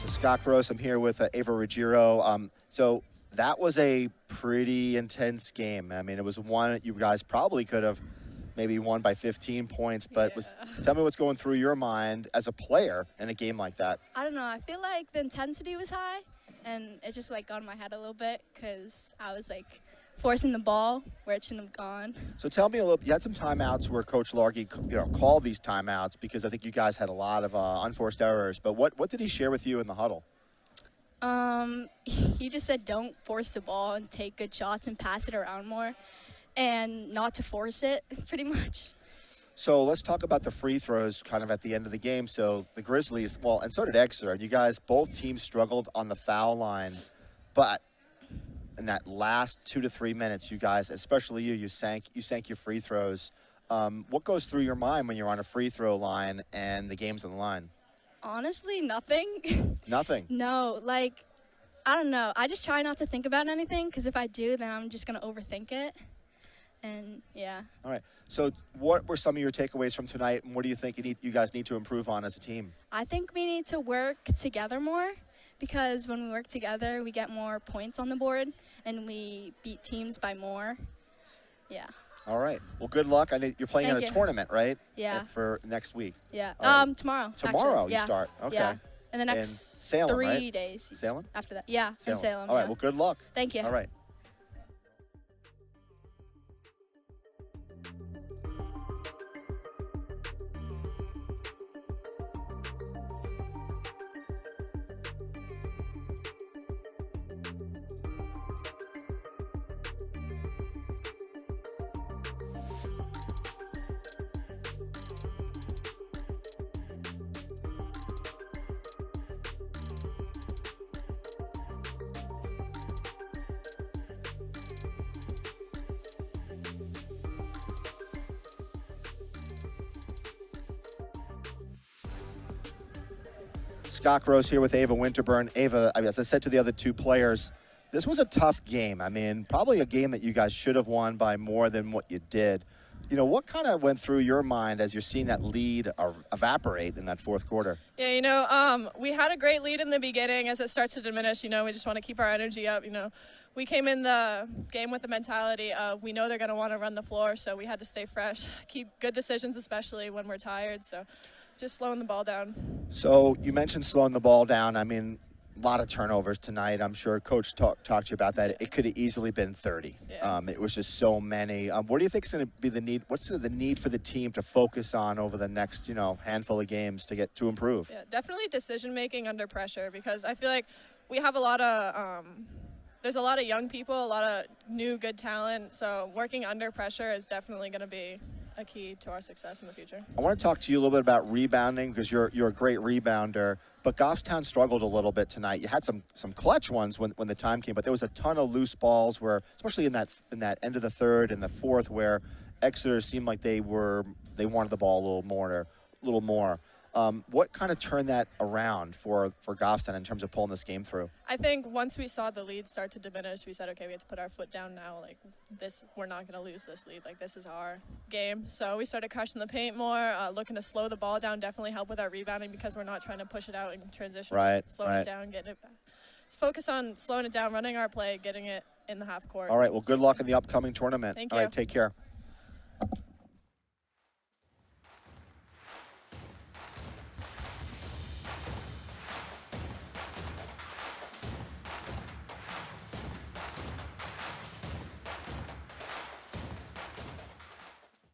S1: Scott Gross, I'm here with Ava Ruggiero. So that was a pretty intense game. I mean, it was one you guys probably could have maybe won by 15 points, but tell me what's going through your mind as a player in a game like that.
S5: I don't know. I feel like the intensity was high, and it just got in my head a little bit because I was forcing the ball where it shouldn't have gone.
S1: So tell me a little. You had some timeouts where Coach Largy, called these timeouts because I think you guys had a lot of unforced errors. But what did he share with you in the huddle?
S5: He just said don't force the ball and take good shots and pass it around more, and not to force it, pretty much.
S1: So let's talk about the free throws kind of at the end of the game. So the Grizzlies, well, and so did Exeter. You guys, both teams struggled on the foul line, but in that last 2 to 3 minutes, you guys, especially you sank your free throws. What goes through your mind when you're on a free throw line and the game's on the line?
S5: Honestly, nothing.
S1: Nothing.
S5: No, I don't know. I just try not to think about anything because if I do, then I'm just going to overthink it. And, yeah.
S1: All right. So what were some of your takeaways from tonight, and what do you think you guys need to improve on as a team?
S5: I think we need to work together more because when we work together, we get more points on the board and we beat teams by more. Yeah.
S1: All right. Well, good luck. I know you're playing in
S5: Thank
S1: a
S5: you.
S1: tournament, right?
S5: Yeah.
S1: For next week.
S5: Yeah.
S1: Tomorrow
S5: Tomorrow. actually.
S1: you
S5: Yeah.
S1: start. Okay.
S5: Yeah. In the
S1: In
S5: next
S1: Salem,
S5: 3
S1: right?
S5: days.
S1: Salem?
S5: After that. Yeah. In Salem.
S1: All right.
S5: yeah.
S1: Well, good luck.
S5: Thank you.
S1: All right. Scott Gross here with Ava Winterburn. Ava, as I said to the other two players, this was a tough game. I mean, probably a game that you guys should have won by more than what you did. What kind of went through your mind as you're seeing that lead evaporate in that fourth quarter?
S6: Yeah, we had a great lead in the beginning. As it starts to diminish, we just want to keep our energy up. We came in the game with the mentality of we know they're going to want to run the floor, so we had to stay fresh, keep good decisions, especially when we're tired. So just slowing the ball down.
S1: So you mentioned slowing the ball down. I mean, a lot of turnovers tonight. I'm sure Coach talked to you about that. It could have easily been 30.
S6: Yeah.
S1: It was just so many. What do you think is going to be the need? What's the need for the team to focus on over the next, handful of games to improve?
S6: Yeah, definitely decision making under pressure, because I feel like we have a lot of there's a lot of young people, a lot of new good talent. So working under pressure is definitely going to be a key to our success in the future.
S1: I want to talk to you a little bit about rebounding because you're a great rebounder. But Goffstown struggled a little bit tonight. You had some clutch ones when the time came, but there was a ton of loose balls where, especially in that end of the third and the fourth, where Exeter seemed like they wanted the ball a little more. What kind of turned that around for Goffstown in terms of pulling this game through?
S6: I think once we saw the lead start to diminish, we said, okay, we have to put our foot down now. Like this, we're not going to lose this lead. Like this is our game. So we started crushing the paint more, looking to slow the ball down, definitely help with our rebounding because we're not trying to push it out in transition.
S1: Right,
S6: slowing it down, getting it back. Focus on slowing it down, running our play, getting it in the half court.
S1: All right, well, good luck in the upcoming tournament.
S6: Thank
S1: All
S6: you.
S1: right, take care.